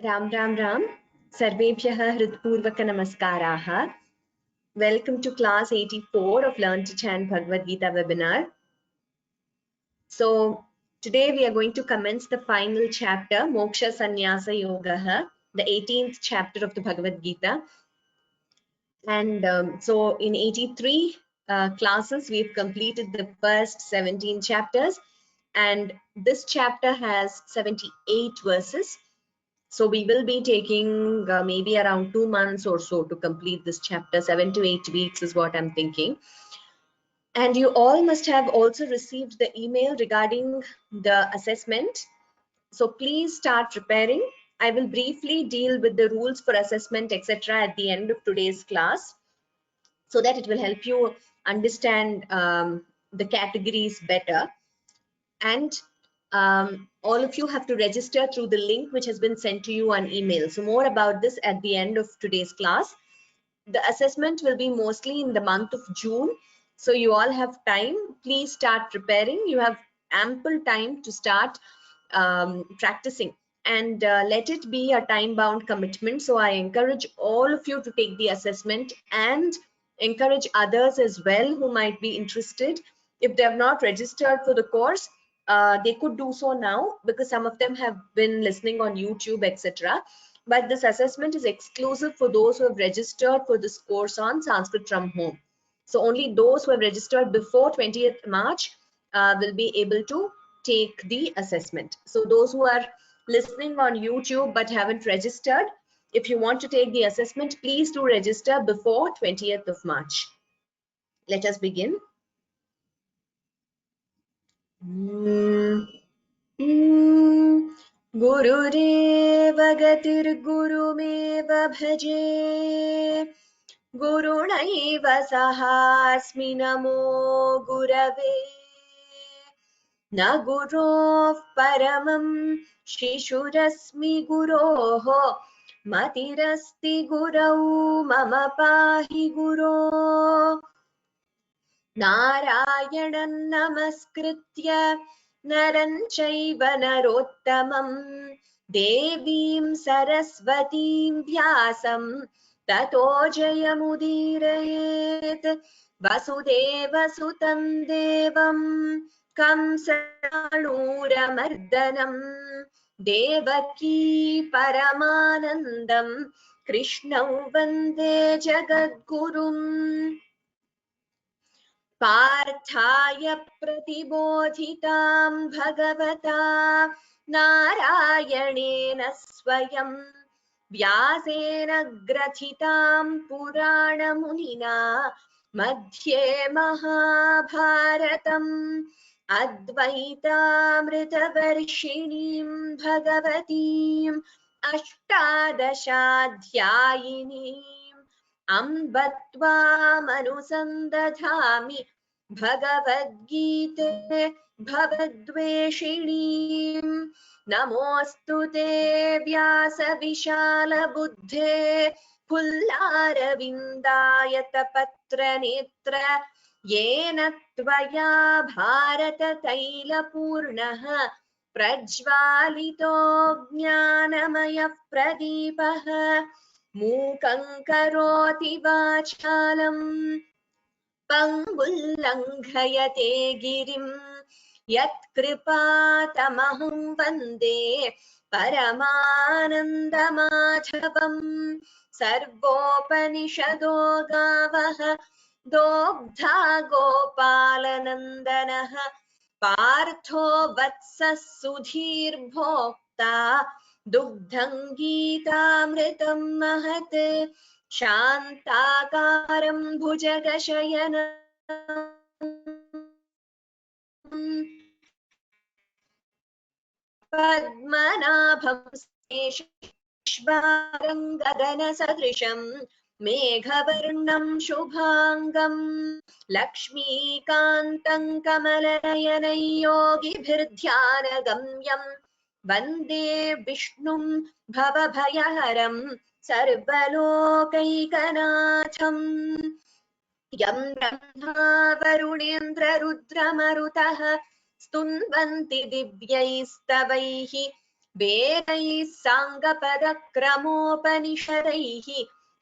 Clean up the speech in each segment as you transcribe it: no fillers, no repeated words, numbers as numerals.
Ram Ram Ram. Sarvebhyah Hridpurvaka Namaskaraha. Welcome to class 84 of Learn to Chant Bhagavad Gita webinar. So today we are going to commence the final chapter, Moksha Sannyasa Yoga, the 18th chapter of the Bhagavad Gita. And so in 83 classes, we've completed the first 17 chapters. And this chapter has 78 verses. So we will be taking maybe around 2 months or so to complete this chapter. 7 to 8 weeks is what I'm thinking. And you all must have also received the email regarding the assessment. So please start preparing. I will briefly deal with the rules for assessment, etc. at the end of today's class, so that it will help you understand the categories better. And all of you have to register through the link which has been sent to you on email. So more about this at the end of today's class. The assessment will be mostly in the month of June. So you all have time. Please start preparing. You have ample time to start practicing. And let it be a time-bound commitment. So I encourage all of you to take the assessment and encourage others as well who might be interested. If they have not registered for the course, they could do so now, because some of them have been listening on YouTube, etc. But this assessment is exclusive for those who have registered for this course on Sanskrit from Home. So only those who have registered before 20th March will be able to take the assessment. So those who are listening on YouTube but haven't registered, if you want to take the assessment, please do register before 20th of March. Let us begin. गुरुरेव गतिर्गुरुमेव भजे गुरुणैव सहास्मि नमो गुरवे न गुरोः परमं शिशुरस्मि गुरोः मतिरस्ति गुरौ मम पाहि गुरो नारायणं नमस्कृत्य नरं चैव नरोत्तमं देवीं सरस्वतीं व्यासं ततो जयमुदीरयेत् वसुदेवसुतं देवं कंसचाणूरमर्दनं देवकी परमानन्दं कृष्णौ वन्दे जगद्गुरुम् पार्थाय प्रतिबोधितां भगवता नारायणेन स्वयं व्यासेन ग्रथितां पुराणमुनिना मध्ये महाभारतम् अद्वैतामृतवर्षिणीं भगवतीम् अष्टादशाध्यायिनीम् अम्ब त्वामनुसन्दधामि भगवद्गीते भवद्वेषिणीम् नमोऽस्तु ते व्यासविशालबुद्धे फुल्लारविन्दायतपत्रनेत्र येन त्वया भारततैलपूर्णः प्रज्वालितो ज्ञानमयः प्रदीपः मूकं करोति वाचालं पङ्गुल्लङ्घयते गिरिं यत्कृपातमहं वन्दे परमानन्दमाधवम् सर्वोपनिषदो गावः दोग्धा गोपालनन्दनः पार्थो वत्सः सुधीर्भोक्ता दुग्धं गीतामृतं महत् शान्ताकारं भुजगशयनं पद्मनाभं शेषशबालं गगनसदृशं मेघवर्णं शुभाङ्गं लक्ष्मीकान्तं कमलनयनं योगिभिर्ध्यानगम्यं वन्दे विष्णुं भवभयहरं सर्वलोकैकनाथम् यं ब्रह्मा वरुणेन्द्ररुद्रमरुतः स्तुन्वन्ति दिव्यैस्तवैः वेदैः साङ्गपदक्रमोपनिषदैः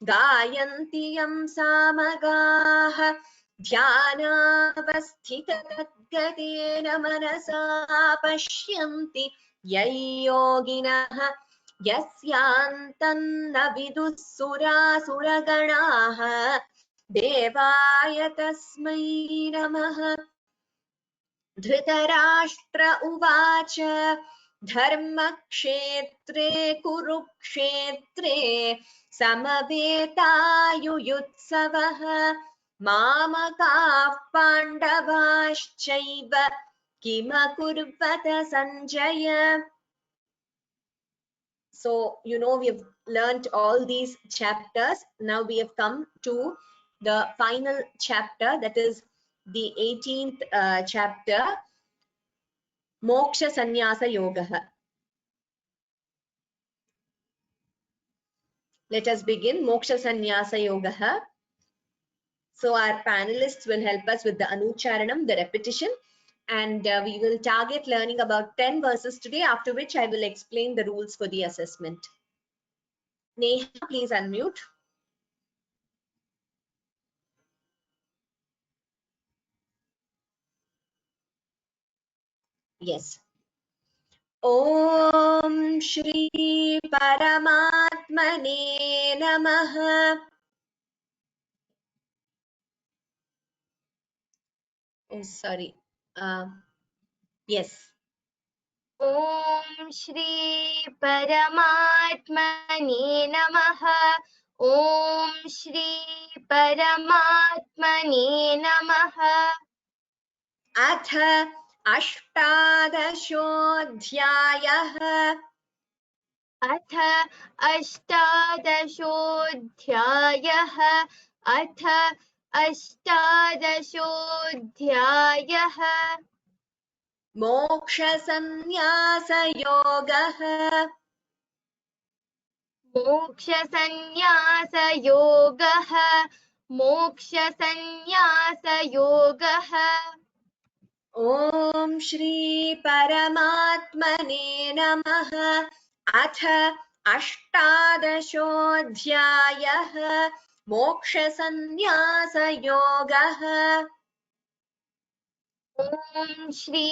गायन्ति यं सामगाः ध्यानावस्थिततद्गतेन मनसा पश्यन्ति यै योगिनः यस्यान्तन्न विदुः सुरासुरगणाः देवाय तस्मै नमः। धृतराष्ट्र उवाच धर्मक्षेत्रे कुरुक्षेत्रे समवेतायुयुत्सवः मामकाः पाण्डवाश्चैव किमकुर्वत Sanjaya. So, we have learned all these chapters. Now we have come to the final chapter, that is the 18th chapter, Moksha Sannyasa Yoga. Let us begin Moksha Sannyasa Yoga. So our panelists will help us with the Anucharanam, the repetition, and we will target learning about 10 verses today, after which I will explain the rules for the assessment. Neha, please unmute. Yes. Om Shri Paramatmane Namaha. Oh, sorry. Yes. Om Shri Paramatmane Namaha. Om Shri Paramatmane Namaha. अथ अष्टादशोऽध्यायः अथ अष्टादशोऽध्यायः अथ अष्टादशोऽध्यायः मोक्षसंन्यासयोगः मोक्षसंन्यासयोगः मोक्षसंन्यासयोगः ॐ श्री परमात्मने नमः अथ अष्टादशोऽध्यायः मोक्षसंन्यासयोगः ॐ श्री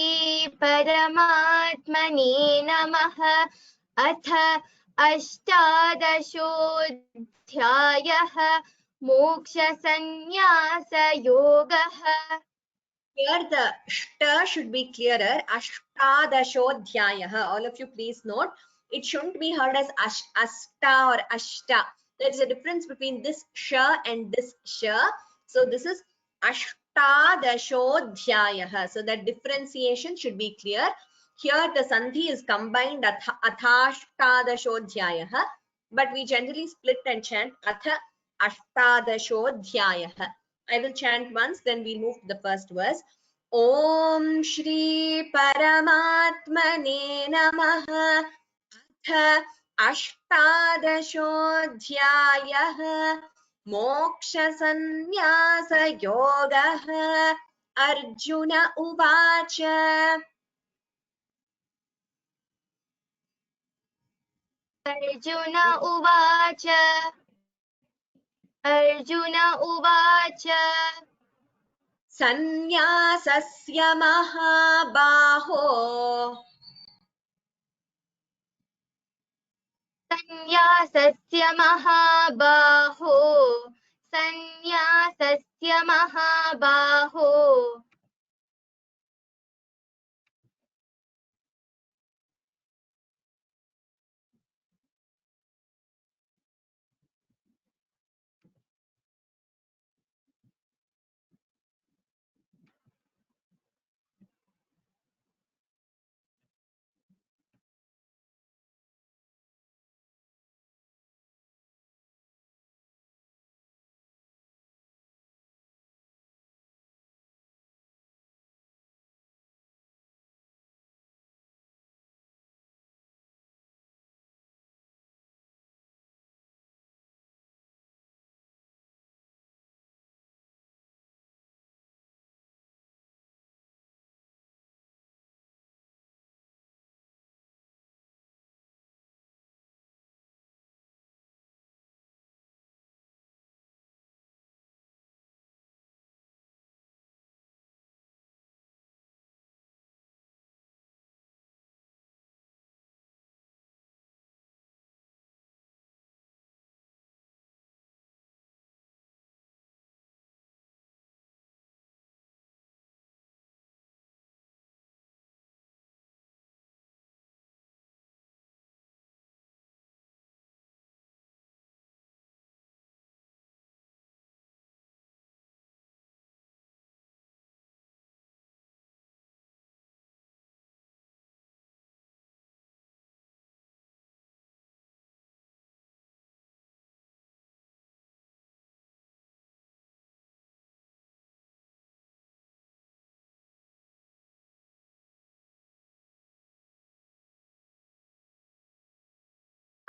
परमात्मने नमः अथ अष्टादशोऽध्यायः मोक्षसंन्यासयोगः. Here the shta should be clearer. Ashtadashodhyayah. All of you please note, it shouldn't be heard as asta or ashta. There is a difference between this sha and this sha. So this is ashtadashodhyayah. So that differentiation should be clear. Here the sandhi is combined athashtadashodhyayah, but we generally split and chant atha ashtadashodhyayah. I will chant once, then we'll move to the first verse. Om Shri Paramatmane Namaha Atha Ashtadashodhyayah Moksha Sannyasa Yogaha. Arjuna Uvacha. Arjuna उवाच अर्जुन उवाच Sannyasasya Mahabaho संन्यासस्य महाबाहो संन्यासस्य महाबाहो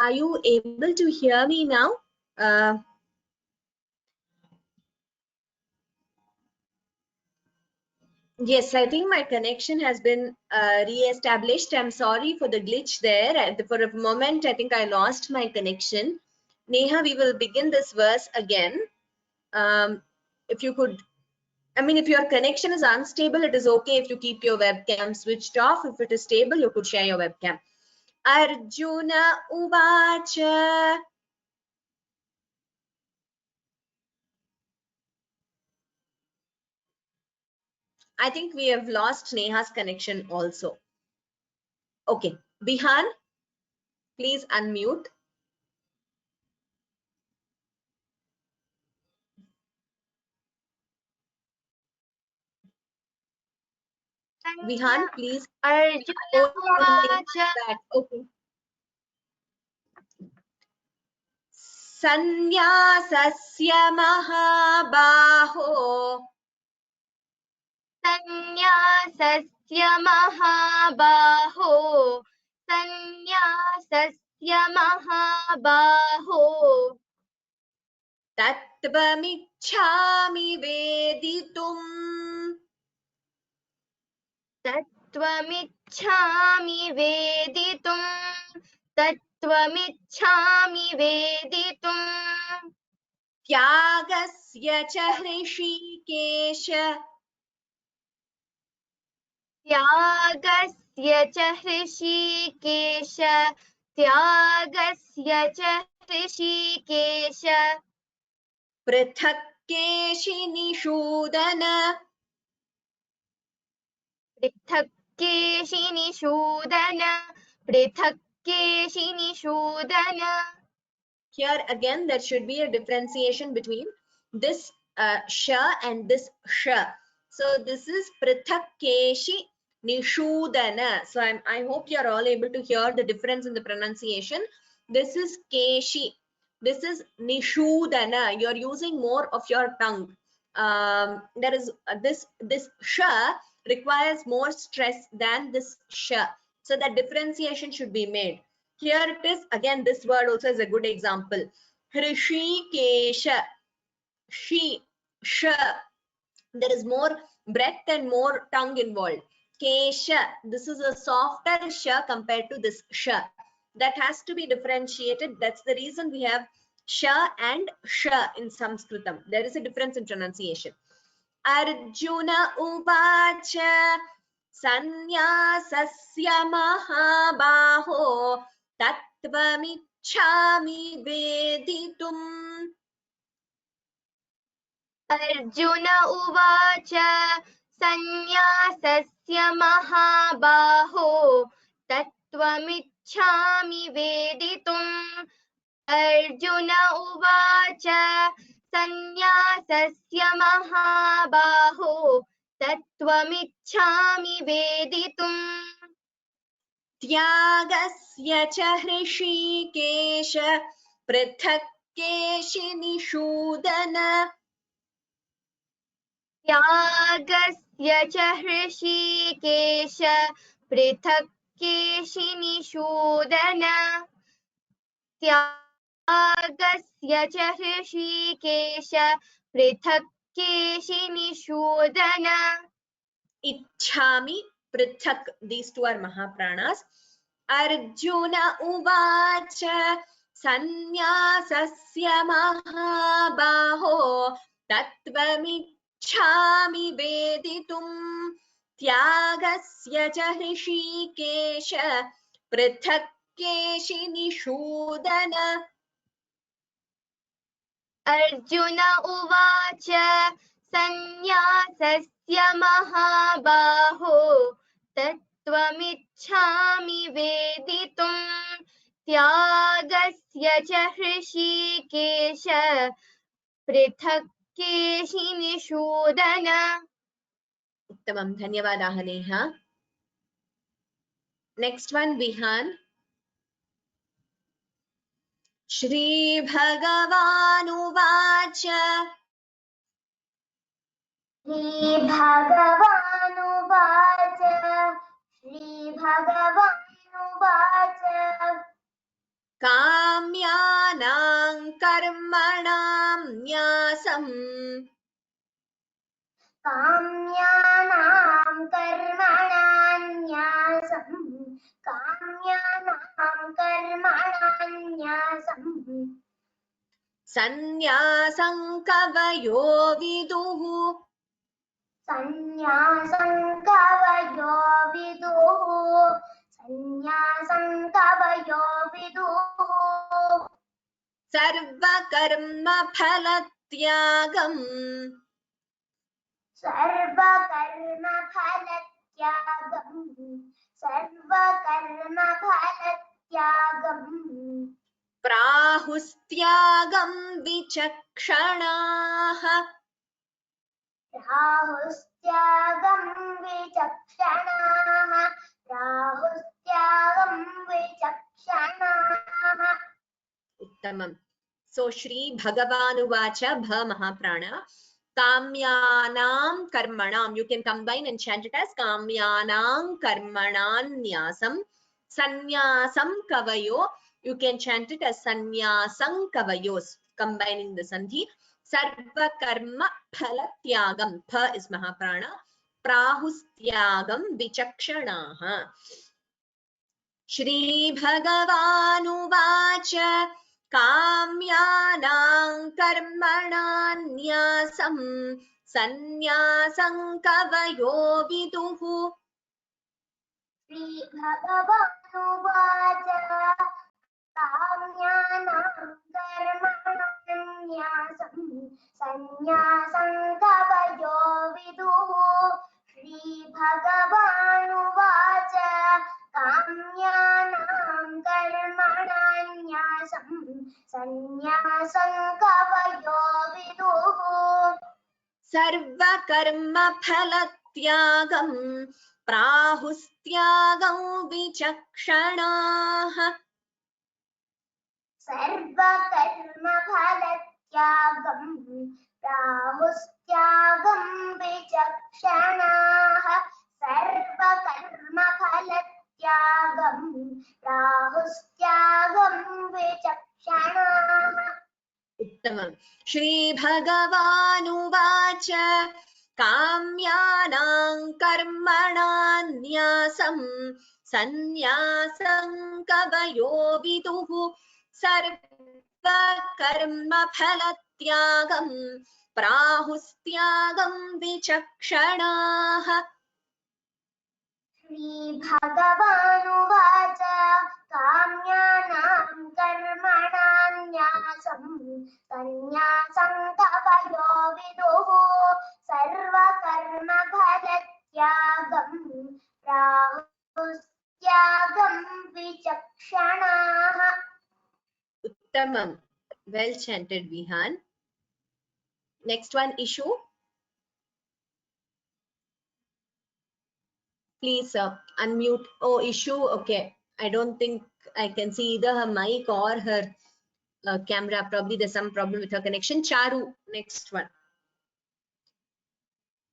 Are you able to hear me now? Yes, I think my connection has been re-established. I'm sorry for the glitch there. For a moment, I think I lost my connection. Neha, we will begin this verse again. If you could, I mean, if your connection is unstable, it is okay if you keep your webcam switched off. If it is stable, you could share your webcam. Arjuna Uvacha. I think we have lost Neha's connection also. Okay, Bihan, please unmute. Bihan, please. Arjuna Uvacha. Okay. Sannyasasya mahabaho. Sannyasasya mahabaho. Sannyasasya mahabaho. Tattvamichhami veditum. Tattvamichhami veditum. Tattvamichhami veditum. Tyagasya cha hrishikesh. त्यागस्य च हृषीकेश त्यागस्य च हृषीकेश पृथक् केशिनिषूदन. पृथक् केशिनिषूदन पृथक् केशिनिषूदन. Here again, there should be a differentiation between this sha and this sha. So this is prithak keshi nishudana. So I hope you are all able to hear the difference in the pronunciation. This is keshi. This is nishudana. You are using more of your tongue. There is this sha requires more stress than this sha. So that differentiation should be made. Here it is, again, this word also is a good example. Hrishikesha, she, sh. There is more breath and more tongue involved. Kesha, this is a softer sh compared to this sh. That has to be differentiated. That's the reason we have sh and sh in Sanskritam. There is a difference in pronunciation. Arjuna Uvacha Sannyasasya Mahabaho Tattvamichhami Veditum. Arjuna uvacha sannyasasya mahabaho tattvamichhami veditum. Arjuna uvacha sannyasasya mahabaho tattvamichhami veditum. Tyagasya cha hrishikesh prithak keshinishudana. त्यागस्य च हृषीकेश पृथक् केशिनिषूदन. त्यागस्य च हृषीकेश पृथक् केशिनिषूदन. Ichhami prithak. These two are Mahapranas. Arjuna Uvacha Sannyasasya Mahabaho Tattvamichhami Veditum. Tyagasya cha hrishikesha prithak keshinishudana. Arjuna uvacha sannyasasya mahabaho tattvamichhami veditum. त्यागस्य च हृषीकेश पृथक् केशिनिषूदन. उत्तमं, धन्यवादाः Neha. Next one, Bihan. Shri Bhagavanuvacha श्रीभगवानुवाच Karya काम्यानां कर्मणान्यासं सन्न्यासं कवयो विदुः सन्न्यासं कवयो विदुः सर्वकर्मफलत्यागम् प्राहुस्त्यागं विचक्षणाः उत्तमम्. So Shri Bhagavanuvacha Bha Mahaprana Kamyanam Karmanam. You can combine and chant it as Kamyanam Karmananyasam. Sannyasam Kavayo. You can chant it as Sannyasam Kavayos. Combining the Sandhi. Sarva Karma Phalatyagam. Pha is Mahaprana. Prahustyagam Vichakshanaha. Shri Bhagavanuvacha Kamyanam Karmananyasam Sannyasam Kavayo Viduhu. Shri Bhagavanuvacha Kamyanam Karmananyasam Sannyasam Kavayo Viduhu. Shri Bhagavanuvacha Kamyanam Karmananyasam Sannyasam Kavayo Viduhu. Sarva Karma Phalatyagam Prahustyagam Vichakshanaha. Sarva Karma Phalatyagam Prahustyagam Vichakshanaha. Sarva Karma Phalatyagam Prahustyagam Vichakshanaha. Uttamam. Shri Bhagavanuvacha Kamyanam Karmananyasam Sannyasam Kavayo Viduhu. Sarva Karma Phalatyagam Prahustyagam Vichakshanaha. Shri Bhagavanuvacha Kamyanam Karmananyasam Sannyasam Kavayo Viduhu. Sarva Karma Phalatyagam Prahustyagam Vichakshanaha. Uttamam. Well chanted, Vihan. Next one, Ishu. Please unmute. Oh, Ishu. Okay. I don't think I can see either her mic or her camera. Probably there's some problem with her connection. Charu, next one.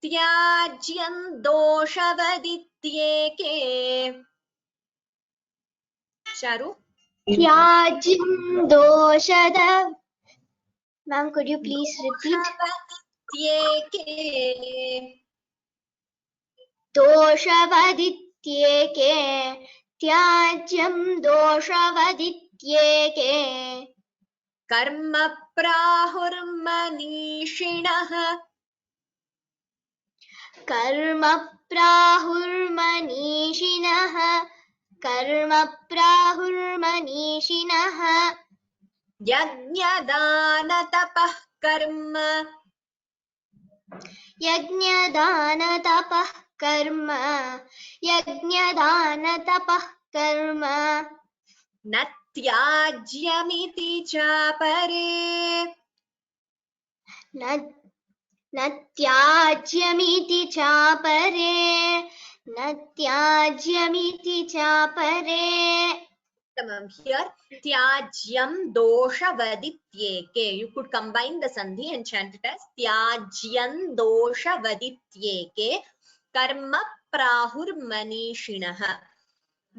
Tyajyam doshavadityeke. Charu. Tyajyam doshada. Ma'am, could you please repeat? Doshavaदित्येके. Tyajyam doshavaदित्येके. Karma prahurmanishinah. Karma prahurmanishinah. Karma prahurmanishinah. Yajnadana tapah karma. Yajnadana tapah karma. Yajnadana tapah karma. Natyajyamiti chapare. Natyajyamiti chapare. Natyajyamiti chapare. Here, Tyajyam doshavadityeke. You could combine the sandhi and chant it as Tyajyam doshavadityeke. Karma prahurmanishinah.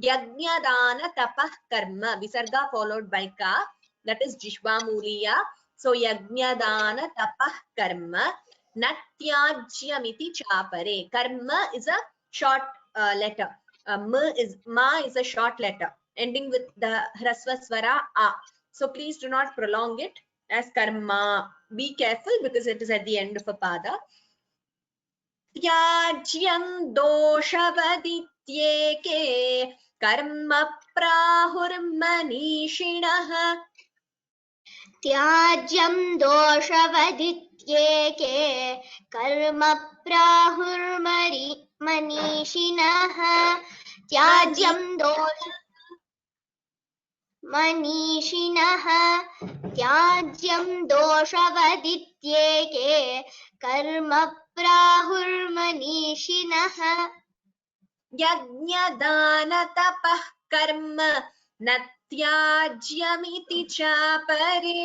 Yajnadana tapah karma. Visarga followed by ka. That is Jishva Muliya. So yajna dana tapah karma natyajyamiti chapare. Karma is a short letter. Ma is a short letter ending with the hrasva swara a. So please do not prolong it as karma. Be careful because it is at the end of a pada. त्याज्यं दोषवदित्येके कर्म प्राहुर्मनीषिणः त्याज्यं दोषवदित्येके कर्म प्राहुर्मनीषिणः त्याज्यं मनीषिणः त्याज्यं दोषवदित्येके कर्म प्राहुर्मनीषिणः यज्ञदानतपः कर्म न त्याज्यमिति चापरे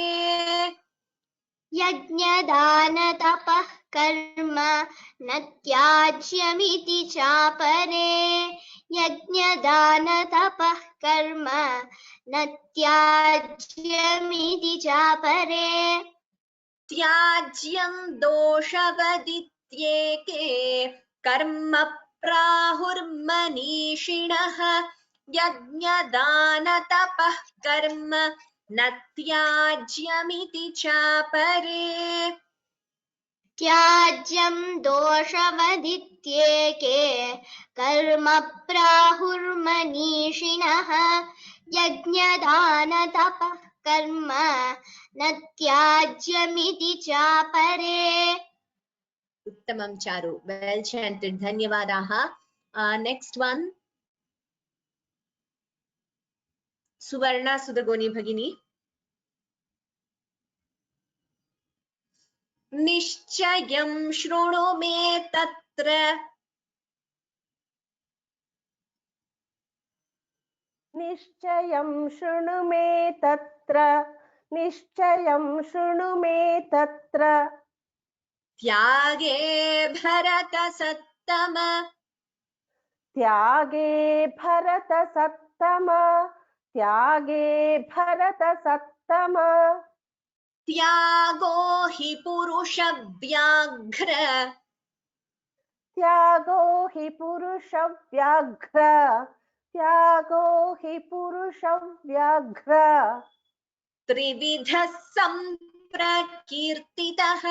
यज्ञदानतपः कर्म न त्याज्यमिति चापरे यज्ञदानतपः कर्म न त्याज्यमिति चापरे त्याज्यं दोषवदित्येके कर्म प्राहुर्मनीषिणः यज्ञदानतपः कर्म न त्याज्यमिति चापरे त्याज्यं दोषवदित्येके कर्म प्राहुर्मनीषिणः यज्ञदानतपः कर्म न त्याज्यमिति चापरे उत्तमं चारु well chanted धन्यवादाः next one सुवर्णा सुदगोनी भगिनी निश्चयं शृणु मे तत्र निश्चयं शृणु मे तत्र निश्चयं शृणु मे तत्र त्यागे भरतसत्तम त्यागे भरतसत्तम त्यागे भरतसत्तम त्यागो हि पुरुषव्याघ्र त्यागो हि पुरुषव्याघ्र त्यागो हि पुरुषव्याघ्र त्रिविधः सम्प्रकीर्तितः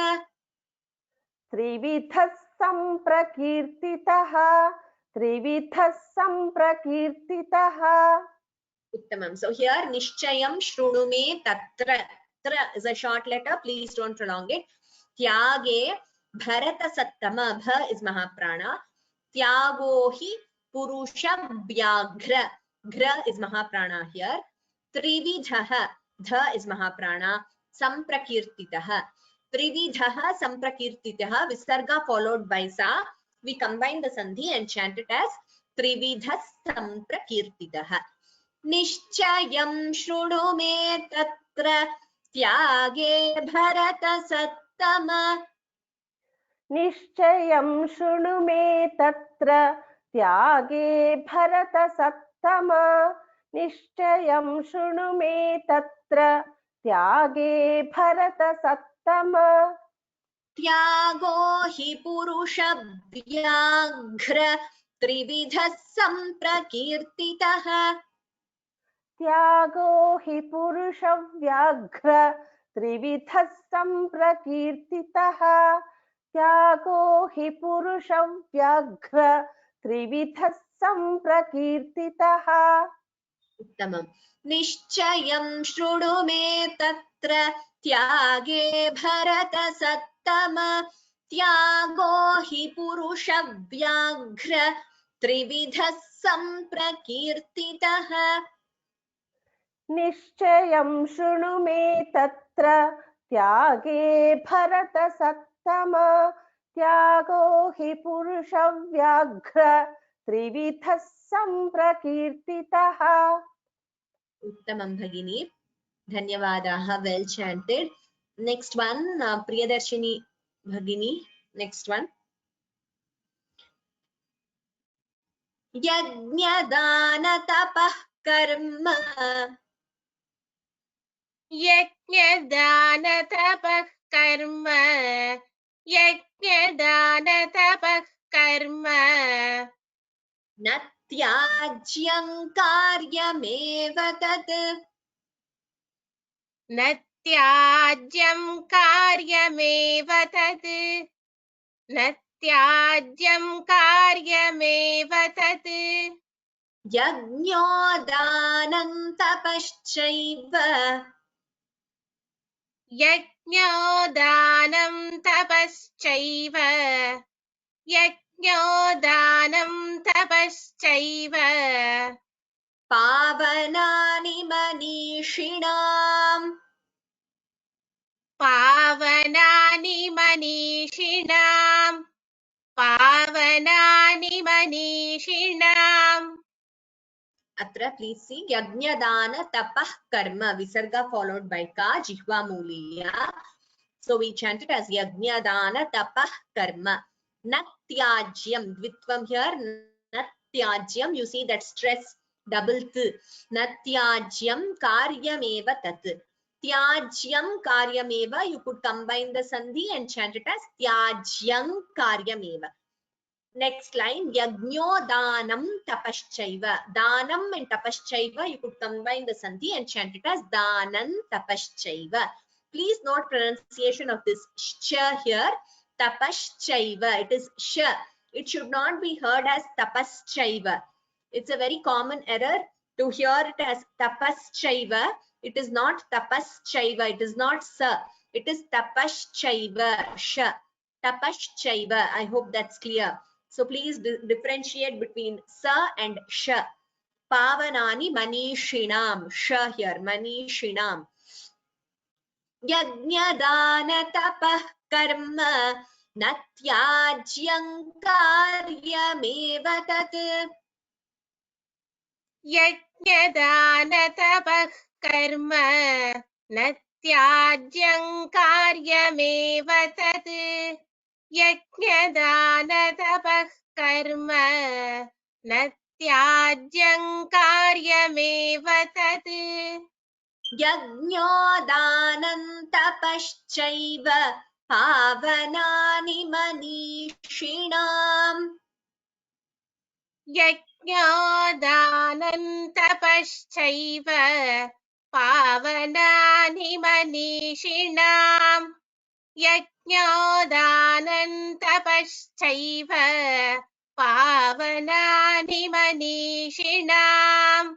त्रिविधः सम्प्रकीर्तितः त्रिविधः सम्प्रकीर्तितः उत्तमं so here निश्चयं शृणु मे तत्र tra is a short letter please don't prolong it त्यागे भरतसत्तम bha is mahaprana त्यागो हि पुरुषव्याघ्र घ्र is mahaprana here त्रिविधः dha is mahaprana सम्प्रकीर्तितः त्रिविधः सम्प्रकीर्तितः visarga followed by sa we combine the sandhi and chant it as त्रिविधः सम्प्रकीर्तितः निश्चयं शृणु मे तत्र त्यागे भरतसत्तम निश्चयं शृणु मे तत्र त्यागे भरतसत्तम निश्चयं शृणु मे तत्र त्यागे भरतसत्तम त्यागो हि पुरुषव्याघ्र त्रिविधः सम्प्रकीर्तितः त्यागो हि पुरुषव्याघ्र त्रिविधः सम्प्रकीर्तितः त्यागो हि पुरुषव्याघ्र त्रिविधः सम्प्रकीर्तितः उत्तमं निश्चयं शृणु मे तत्र त्यागे भरतसत्तम त्यागो हि पुरुषव्याघ्र त्रिविधः सम्प्रकीर्तितः निश्चयं शृणु मे तत्र त्यागे भरतसत्तम त्यागो हि पुरुषव्याघ्र त्रिविधः सम्प्रकीर्तितः उत्तमं भगिनी धन्यवादाः well chanted next one Priyadarshini भगिनी next one यज्ञदानतपः कर्म यज्ञदानतपः कर्म यज्ञदानतपः कर्म न त्याज्यं कार्यमेव तत् न त्याज्यं कार्यमेव तत् न त्याज्यं कार्यमेव तत् यज्ञोदानं तपश्चैव यज्ञोदानं तपश्चैव यज्ञोदानं तपश्चैव पावनानि मनीषिणाम् पावनानि मनीषिणाम् पावनानि मनीषिणाम् अत्र please see यज्ञदान तपः कर्म visarga followed by ka jihva मूलीया. So we chant it as yajnadana tapah karma. Natyajyam, dvitvam here, natyajyam, you see that stress, double th. Natyajyam karyameva tat. Tyajyam karyameva, you could combine the sandhi and chant it as tyajyam karyameva. Next line, yajno danam tapaschaiva. Danam and tapaschaiva, you could combine the sandhi and chant it as danan tapaschaiva. Please note pronunciation of this sh here. Tapaschaiva. It is sh. It should not be heard as tapaschaiva. It's a very common error to hear it as tapaschaiva. It is not tapaschaiva. It is not sa. It is tapaschaiva. Sh. Tapaschaiva. I hope that's clear. So please differentiate between sa and sh. Pavanani manishinam. Sh here. Manishinam. Yajnadana tapah karma natyajyam karyameva tat. यज्ञदानतपः कर्म न त्याज्यं कार्यमेव तत् यज्ञदानतपः कर्म न त्याज्यं कार्यमेव तत् यज्ञोदानं तपश्चैव पावनानि मनीषिणाम्. यज्ञोदानं तपश्चैव पावनानि मनीषिणाम् यज्ञोदानं तपश्चैव पावनानि मनीषिणाम्.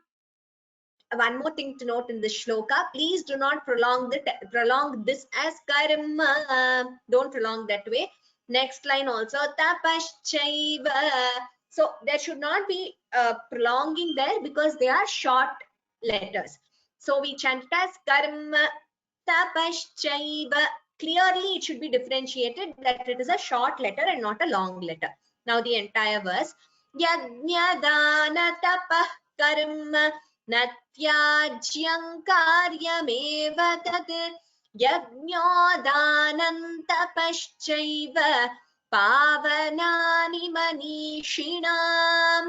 One more thing to note in this shloka, please do not prolong this as karma. Don't prolong that way. Next line also tapaschaiva. So there should not be prolonging there because they are short letters. So we chant it as karma tapaschaiva. Clearly it should be differentiated that it is a short letter and not a long letter. Now the entire verse. Yajnadana tapah karma natyajyam karyameva tat yajnyodanan tapaschaiva pavanani manishinam.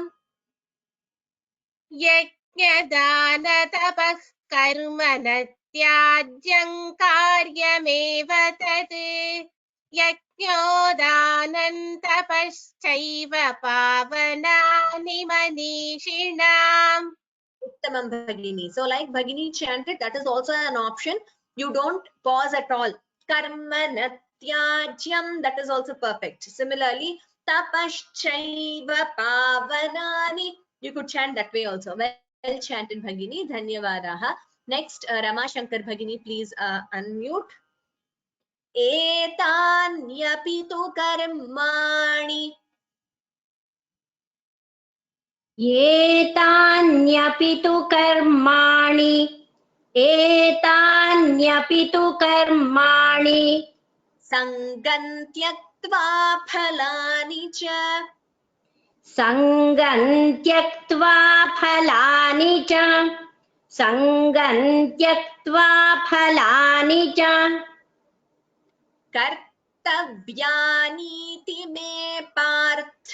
यज्ञदानतपः कर्म न त्याज्यं कार्यमेव तत् यज्ञोदानं तपश्चैव पावनानि मनीषिणाम्. Uttamam Bhagini. So like Bhagini chanted, that is also an option. You don't pause at all. Karma natyajyam, that is also perfect. Similarly, tapaschaiva pavanani, you could chant that way also. Well chanted Bhagini. Dhanyavadaha. Next, Rama Shankar Bhagini, please unmute. Etanyapi tu karmani. एतान्यपि तु कर्माणि एतान्यपि तु कर्माणि Sangam tyaktva phalani cha. सङ्गं त्यक्त्वा फलानि च सङ्गं त्यक्त्वा फलानि च कर्तव्यानीति मे पार्थ.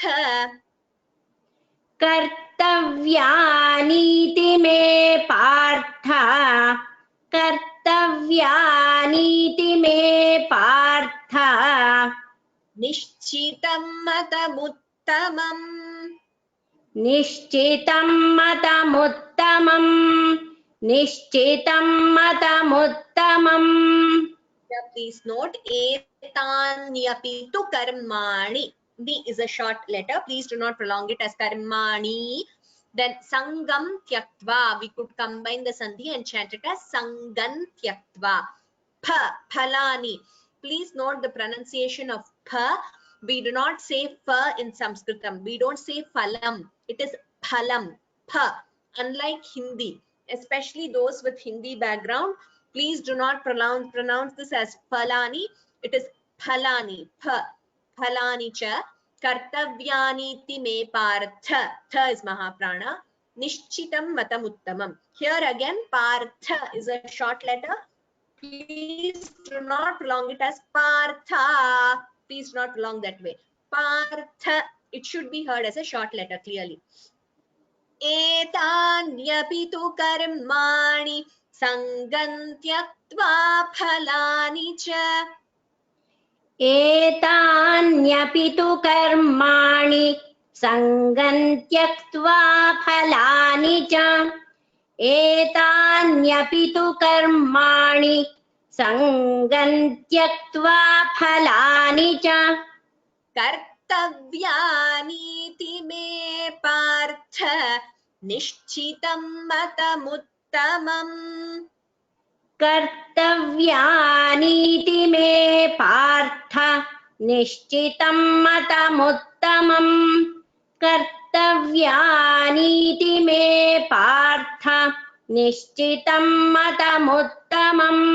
कर्तव्यानीति मे पार्थ कर्तव्यानीति कर्तव्यानीति मे पार्थ निश्चितं मतमुत्तमम् निश्चितं मतमुत्तमम् निश्चितं मतमुत्तमम् Please note etanyaphi tu karmani. B is a short letter. Please do not prolong it as karmani. Then sangam tyaktva. We could combine the sandhi and chant it as sangan tyaktva. Phalani. Please note the pronunciation of pha. We do not say pha in Sanskritam. We don't say phalam. It is phalam. Pha. Unlike Hindi, especially those with Hindi background, please do not pronounce this as phalani. It is phalani. Phalani cha. Kartavyani ti me partha. Tha is Mahaprana. Nishchitam matamuttamam. Here again, partha is a short letter. Please do not prolong it as partha. Please do not prolong that way. Partha. It should be heard as a short letter clearly. एतान्यपि तु कर्माणि सङ्गं त्यक्त्वा फलानि च एतान्यपि तु कर्माणि सङ्गं त्यक्त्वा फलानि च एतान्यपि तु कर्माणि सङ्गं त्यक्त्वा फलानि च कर्तव्यानीति मे पार्थ निश्चितं मतमुत्तमम् कर्तव्यानीति मे पार्थ निश्चितं मतमुत्तमम् कर्तव्यानीति मे पार्थ निश्चितं मतमुत्तमम्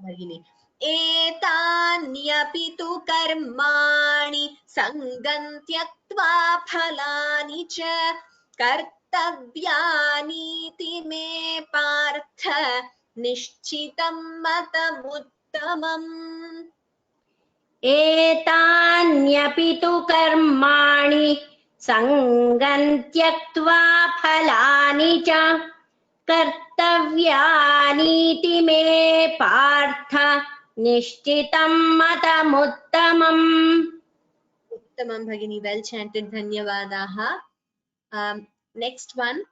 भगिनी एतान्यपि तु कर्माणि सङ्गं त्यक्त्वा फलानि च कर्तव्यानीति मे पार्थ निश्चितं मतमुत्तमम् एतान्यपि तु कर्माणि सङ्गं त्यक्त्वा फलानि च कर्तव्यानीति मे पार्थ निश्चितं मतमुत्तमम् उत्तमं भगिनी, well chanted, धन्यवादाः. Next one,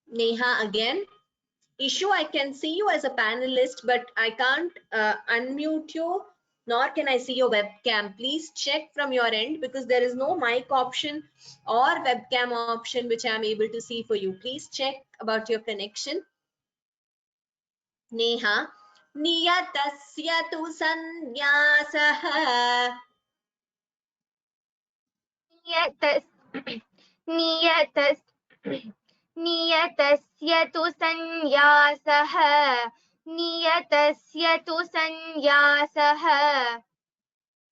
Neha again. Ishu, I can see you as a panelist, but I can't unmute you, nor can I see your webcam. Please check from your end because there is no mic option or webcam option which I am able to see for you. Please check about your connection. Neha, niyatasya tu sanyasah. नियतस्य तु संन्यासः नियतस्य तु संन्यासः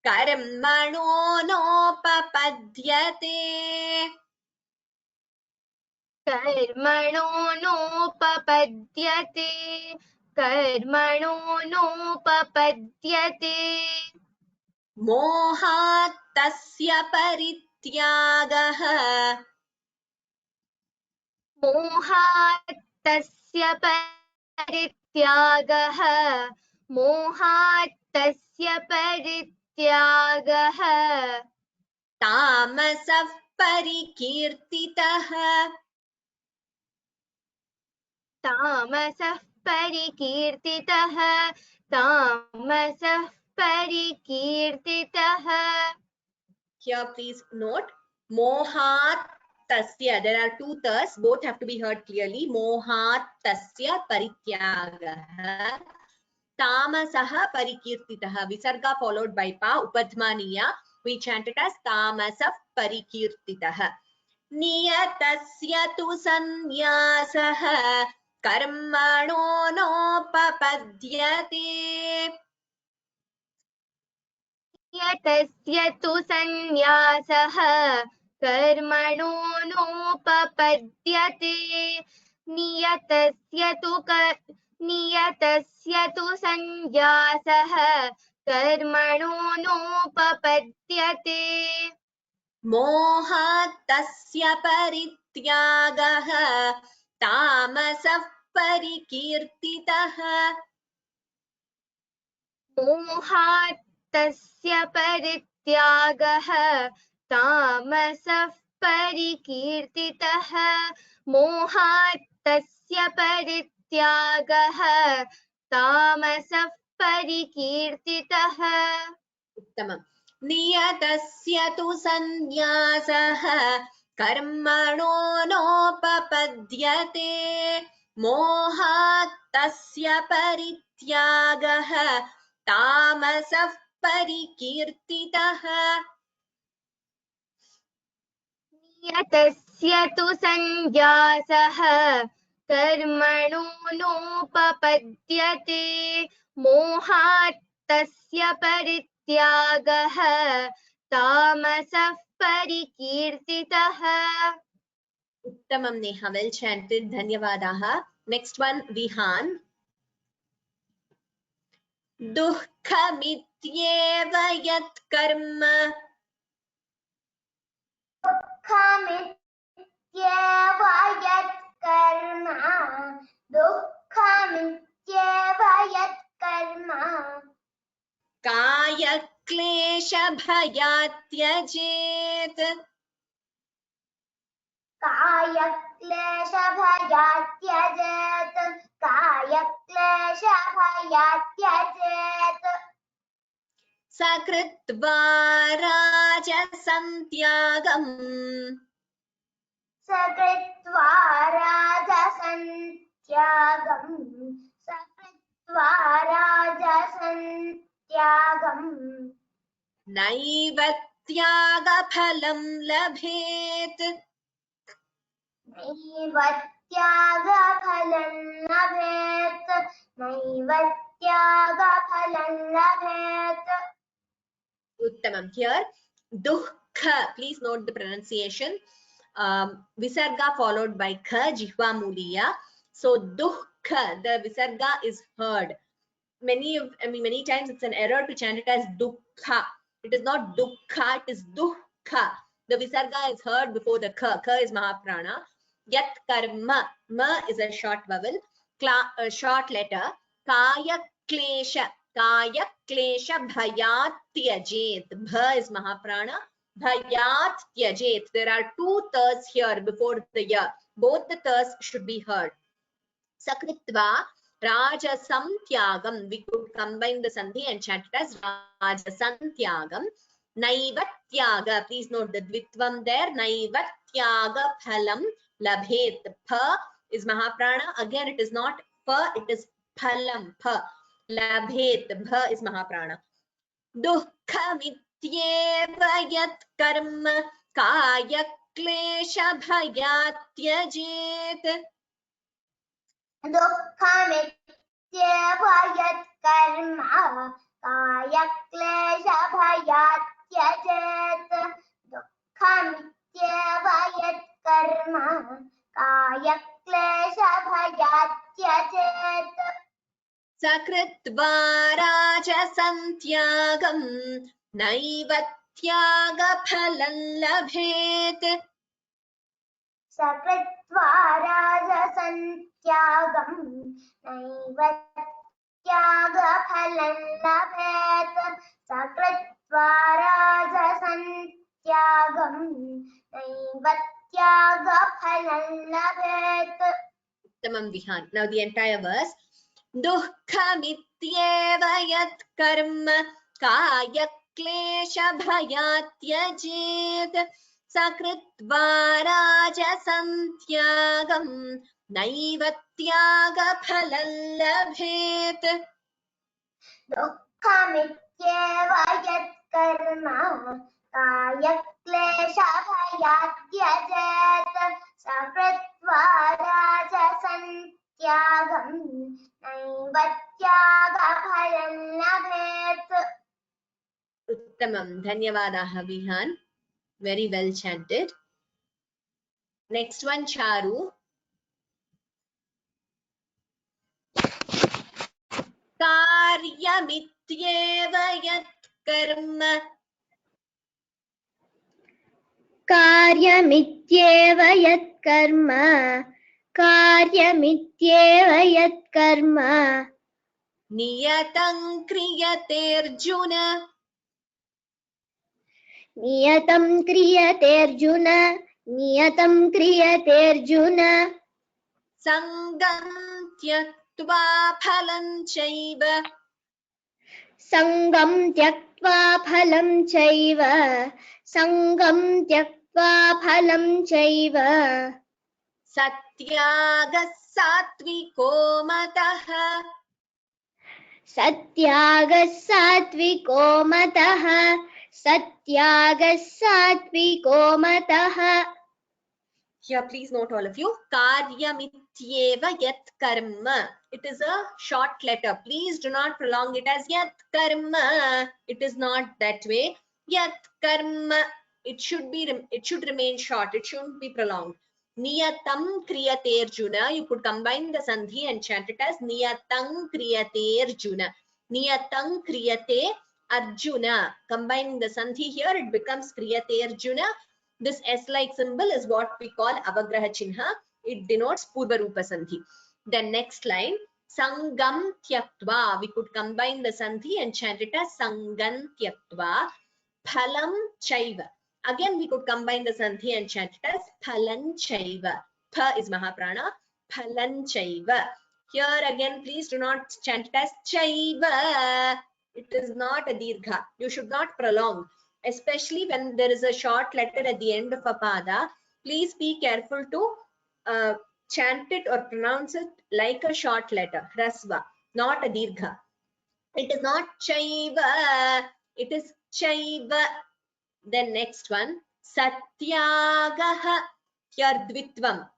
कर्मणो नोपपद्यते कर्मणो नोपपद्यते कर्मणो नोपपद्यते मोहात् तस्य परित्यागः मोहात् तस्य परित्यागः मोहात् तस्य परित्यागः तामसः परिकीर्तितः तामसः परिकीर्तितः तामसः परिकीर्तितः. Here please note mohat tasya. There are two tas, both have to be heard clearly. Mohat tasya parityagah tamasaha parikirtitah. Visarga followed by pa upadhmaniya. We chant it as tamasah parikirtitah. Niyatasya tu sanyasah कर्मणो नोपपद्यते नियतस्य तु संन्यासः कर्मणो नोपपद्यते नियतस्य तु संन्यासः कर्मणो नोपपद्यते मोहात् तस्य परित्यागः तामसः परिकीर्तितः मोहात् तस्य परित्यागः तामसः परिकीर्तितः मोहात् तस्य परित्यागः तामसः परिकीर्तितः उत्तमम् नियतस्य तु सन्न्यासः कर्मणो नोपपद्यते मोहात् तस्य परित्यागः तामसः परिकीर्तितः नियतस्य तु सन्न्यासः कर्मणो नोपपद्यते मोहात् तस्य परित्यागः तामसः परिकीर्तितः उत्तमं नेहा वेल chanted धन्यवादाः next one विहान दुःखमित्येव यत् कर्म दुःखमित्येव यत् कर्म दुःखमित्येव यत् कर्म कायक्लेशभयात् त्यजेत् कायक्लेशभयात् त्यजेत् कायक्लेशभयात् त्यजेत् सकृत्वा राजसं सकृत्वा राजसं त्यागम् नैव त्यागफलं लभेत् नैव त्यागफलं लभेत् उत्तमं here dukkha please note the pronunciation visarga followed by kha jihva muliya so dukkha the visarga is heard many times it's an error to chant it as dukkha it is not dukkha it is dukkha the visarga is heard before the kha is mahaprana yat karma ma is a short vowel short letter kaya klesha bhayat tyajet bha is mahaprana bhayat tyajet there are two ths here before the ya both the ths should be heard sakritva rajasam tyagam we could combine the sandhi and chant it as rajasam tyagam naiva tyaga please note the dvitvam there naiva tyaga phalam labhet pha is mahaprana again it is not pha it is phalam pha labhet bha is mahaprana dukkhamityev yat karma kaya klesha bhayat tyajet दुःखमित्येव यत् कर्म कायक्लेशभयात् त्यजेत् दुःखमित्येव यत् कर्म कायक्लेशभयात् त्यजेत् सकृत्वा राजसं त्यागं नैव त्यागफलं लभेत् सकृत्वा राजसं त्यागं नैव त्यागफलं लभेत् सकृत्वा राजसं त्यागं नैव त्यागफलं लभेत् उत्तमं Vihaan now the entire verse दुःखमित्येव यत् कर्म कायक्लेशभयात् त्यजेत् सकृत्वा राजसं त्यागं नैव त्यागफलं लभेत् दुःखमित्येव यत् कर्म कायक्लेशभयात् त्यजेत् सकृत्वा राजसं त्यागं नैव त्यागफलं लभेत् उत्तमं धन्यवादाः Vihaan very well chanted next one charu कार्यमित्येव यत् कर्म कार्यमित्येव यत् कर्म कार्यमित्येव यत्कर्म नियतं क्रियतेऽर्जुन नियतं क्रियतेऽर्जुन नियतं क्रियतेऽर्जुन सङ्गं त्यक्त्वा फलं चैव सङ्गं त्यक्त्वा फलं चैव सङ्गं त्यक्त्वा फलं चैव सत्यागः सात्विको मतः सत्यागः सात्विको मतः सत्यागः सात्विको मतः Here, please note all of you. Karyamityeva yat karma. It is a short letter. Please do not prolong it as yat karma. It is not that way. Yat karma. It should remain short. It shouldn't be prolonged. Niyatam kriyate Arjuna. You could combine the sandhi and chant it as Niyatam kriyate Arjuna. Niyatam kriyate Arjuna. Combining the sandhi here, it becomes kriyate Arjuna. This S-like symbol is what we call avagraha chinha. It denotes purva rupa sandhi. Then next line, sangam tyaktva. We could combine the sandhi and chant it as sangam tyaktva. Phalam chaiva. Again, we could combine the sandhi and chant it as phalan chaiva. Pha is mahaprana. Phalan chaiva. Here again, please do not chant it as chaiva. It is not a dirgha. You should not prolong. Especially when there is a short letter at the end of a pada, please be careful to chant it or pronounce it like a short letter, hrasva, not a dirgha. It is not chaiva, it is chaiva. Then next one, satyagaha. Here dvitvam,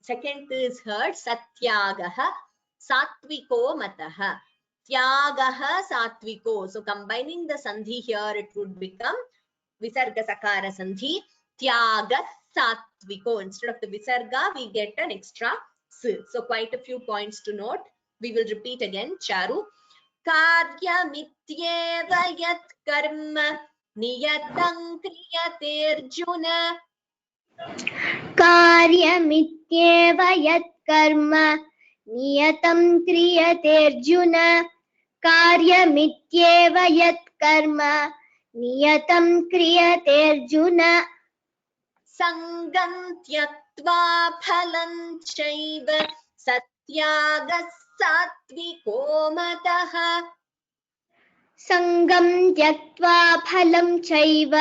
second is heard, satyagaha, satviko mataha. Tyagaha satviko. So combining the sandhi here, it would become visarga sakara sandhi. Tyaga satviko. Instead of the visarga, we get an extra s. So quite a few points to note. We will repeat again. Charu. Karyamityeva yat karma niyatam kriyate Arjuna. कार्यमित्येव यत्कर्म नियतं क्रियतेऽर्जुन कार्यमित्येव यत्कर्म नियतं क्रियतेऽर्जुन सङ्गं त्यक्त्वा फलं चैव सत्यागः सात्विको मतः सङ्गं त्यक्त्वा फलं चैव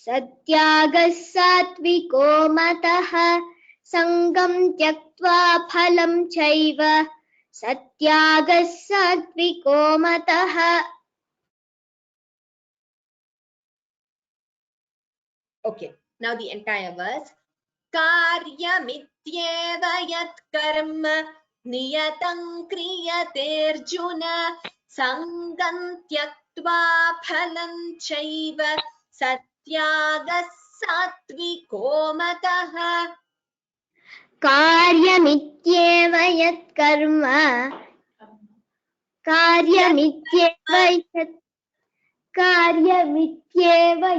सत्यागः सात्विको मतः सङ्गं त्यक्त्वा फलं चैव सत्यागः सात्विको मतः Okay, now the entire verse. Karyamityeva yat karma niyatam kriyate Arjuna sangam tyaktva phalam chaiva satyagas satviko matah. कार्यमित्येव यत्कर्म कार्यमित्येव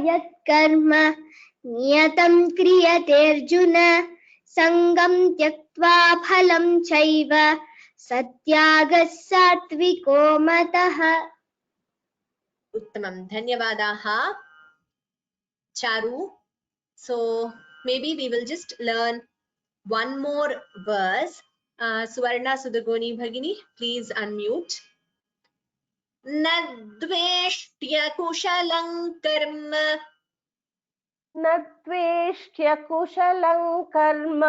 यत्कर्म नियतं क्रियतेऽर्जुन सङ्गं त्यक्त्वा फलं चैव सत्यागः सात्विको मतः Uttamam. Dhanyavadaha. Charu. So maybe we will just learn one more verse. Suvarna Sudagoni Bhagini, please unmute. Nadveshtya kushalang karma. नद्वेष्ट्य कुशलं कर्म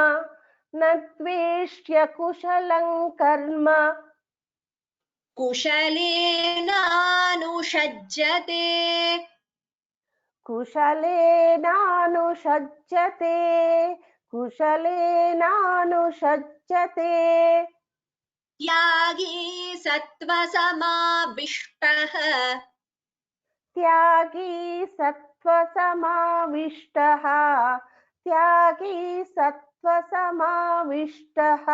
नद्वेष्ट्य कुशलं कर्म Kushalena कुशलेनानुषज्यते कुशलेनानुषज्यते Tyagi sattva samavishtaha. त्यागी सत्त्वसमाविष्टः त्यागी सत्त्वसमाविष्टः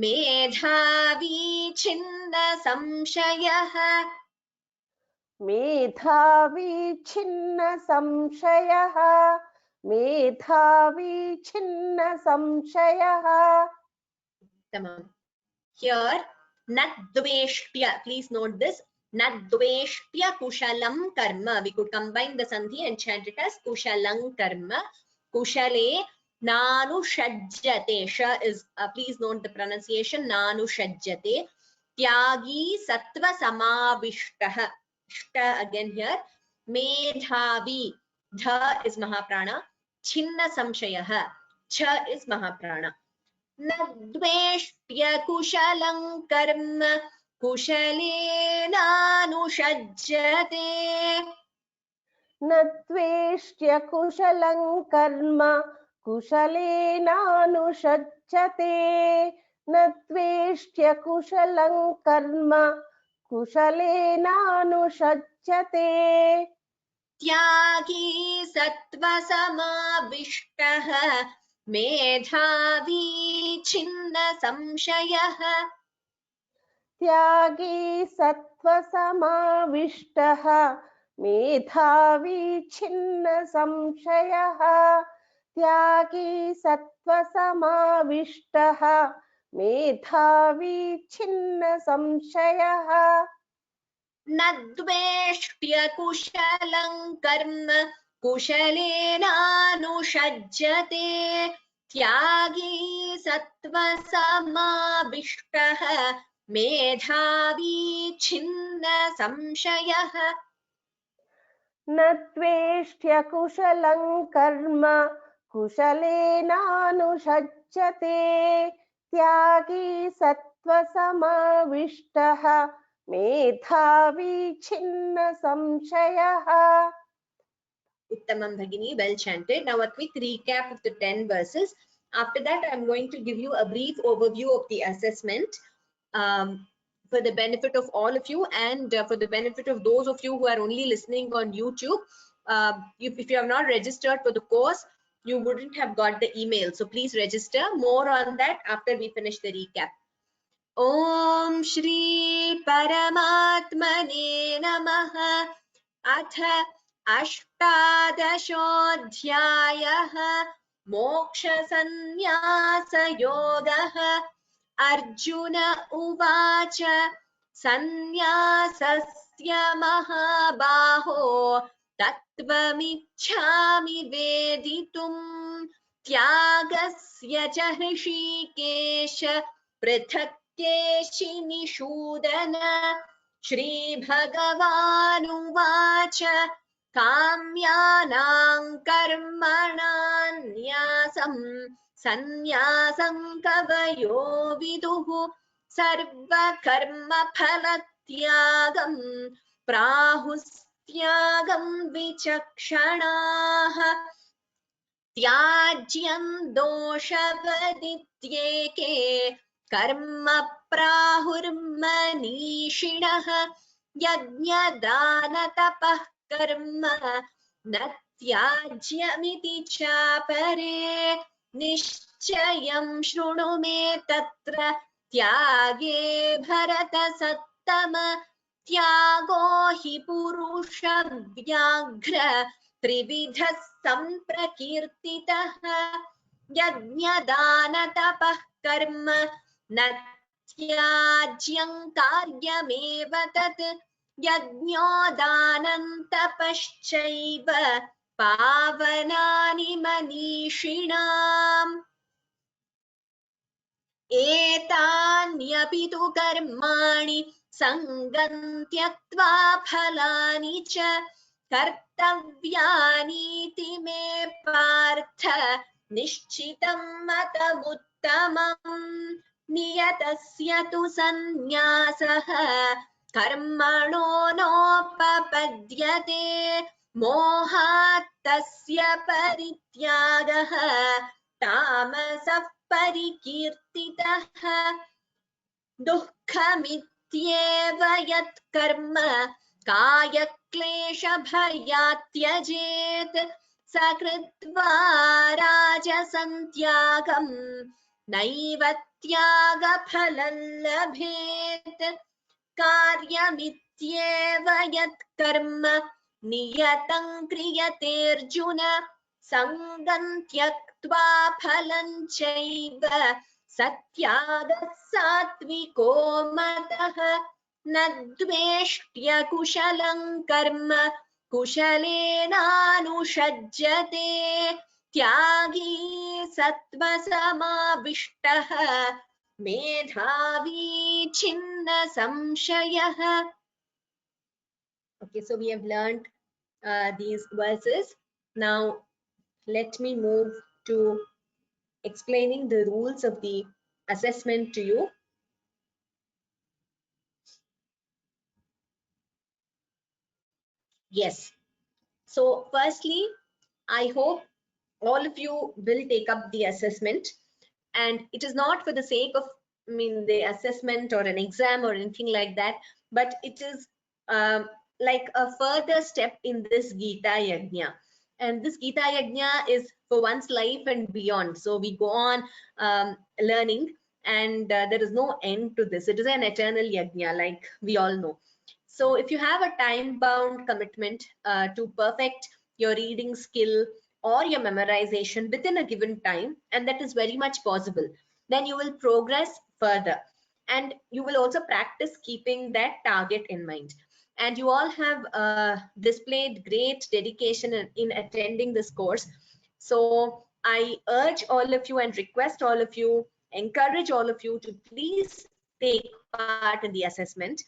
मेधावी छिन्न संशयः मेधावी छिन्न संशयः मेधावी छिन्न संशयः. Tamam. Here, nadveshtya. Please note this. Nadveshtya kushalam karma. We could combine the sandhi and chant it as kushalam karma. Kushale nanu shajjate. Sha is, please note the pronunciation. Nanu shajjate. Tyagi sattva samavishtah. Shta again here. Medhavi. Dha is mahaprana. Chinna samshayah. Cha is mahaprana. न द्वेष्ट्य कुशलं कर्म कुशलेनानुषज्यते. न द्वेष्ट्य कुशलं कर्म कुशलेनानुषज्यते. न द्वेष्ट्य कुशलं कर्म कुशलेनानुषज्यते. त्यागी सत्त्वसमाविष्टः मेधावी छिन्न संशयः. त्यागी सत्त्वसमाविष्टः मेधावी छिन्न संशयः. त्यागी सत्त्वसमाविष्टः मेधावी छिन्न संशयः. न द्वेष्ट्य कुशलं कर्म कुशलेनानुषज्यते. त्यागी सत्त्वसमाविष्टः मेधावी छिन्न संशयः. न द्वेष्ट्य कुशलं कर्म कुशलेनानुषज्यते. त्यागी सत्त्वसमाविष्टः मेधावी छिन्न संशयः. Uttamam Bhagini, well chanted. Now a quick recap of the 10 verses. After that, I'm going to give you a brief overview of the assessment for the benefit of all of you and for the benefit of those of you who are only listening on YouTube. If you have not registered for the course, you wouldn't have got the email. So please register. More on that after we finish the recap. Om Shri Paramatmane Namaha. Atha अष्टादशोऽध्यायः मोक्षसंन्यासयोगः. Arjuna उवाच सन्न्यासस्य महाबाहो तत्त्वमिच्छामि वेदितुम्. त्यागस्य च हृषीकेश पृथक् केशिनिषूदन. श्रीभगवानुवाच काम्यानां कर्मणान्यासं सन्न्यासं कवयो विदुः. सर्वकर्मफलत्यागं प्राहुस्त्यागं विचक्षणाः. त्याज्यं दोषवदित्येके कर्म प्राहुर्मनीषिणः. यज्ञदानतपः कर्म न त्याज्यमिति चापरे. निश्चयं शृणु मे तत्र त्यागे भरतसत्तम. त्यागो हि पुरुषव्याघ्र त्रिविधः सम्प्रकीर्तितः. यज्ञदानतपः कर्म न त्याज्यं कार्यमेव तत्. यज्ञोदानं तपश्चैव पावनानि मनीषिणाम्. एतान्यपि तु कर्माणि सङ्गं त्यक्त्वा फलानि च कर्तव्यानीति मे पार्थ निश्चितं मतमुत्तमम्. नियतस्य तु सन्न्यासः कर्मणो नोपपद्यते. मोहात् तस्य परित्यागः तामसः परिकीर्तितः. दुःखमित्येव यत्कर्म कायक्लेशभयात् त्यजेत्. स कृत्वा राजसं त्यागं नैव त्यागफलं लभेत्. कार्यमित्येव यत्कर्म नियतं क्रियतेऽर्जुन Sangam tyaktva phalam chaiva satyaga satviko matah nadveshtya kushalam karma kushalena tyagi sattva samavishtaha medhavi chinna samshayah. Okay, so we have learned these verses. Now let me move to explaining the rules of the assessment to you. Yes. So firstly, I hope all of you will take up the assessment, and it is not for the sake of, the assessment or an exam or anything like that, but it is like a further step in this Gita Yajna. And this Gita Yajna is for one's life and beyond. So we go on learning, and there is no end to this. It is an eternal Yajna, like we all know. So if you have a time-bound commitment to perfect your reading skill or your memorization within a given time, and that is very much possible, then you will progress further, and you will also practice keeping that target in mind. And you all have displayed great dedication in attending this course. So I urge all of you and request all of you, encourage all of you to please take part in the assessment.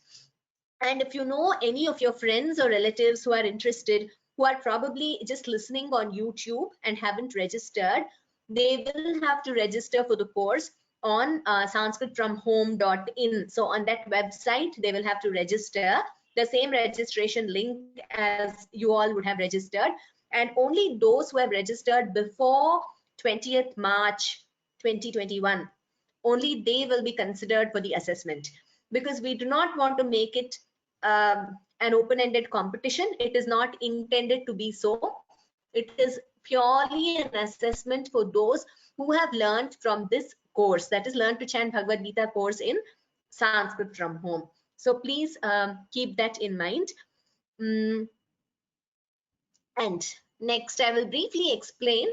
And if you know any of your friends or relatives who are interested, who are probably just listening on YouTube and haven't registered, they will have to register for the course on sanskritfromhome.in. So on that website, they will have to register, the same registration link as you all would have registered. And only those who have registered before 20th March 2021, only they will be considered for the assessment, because we do not want to make it an open-ended competition. It is not intended to be so. It is purely an assessment for those who have learned from this course, that is Learn to Chant Bhagavad Gita course in Sanskrit from Home. So please keep that in mind. And next, I will briefly explain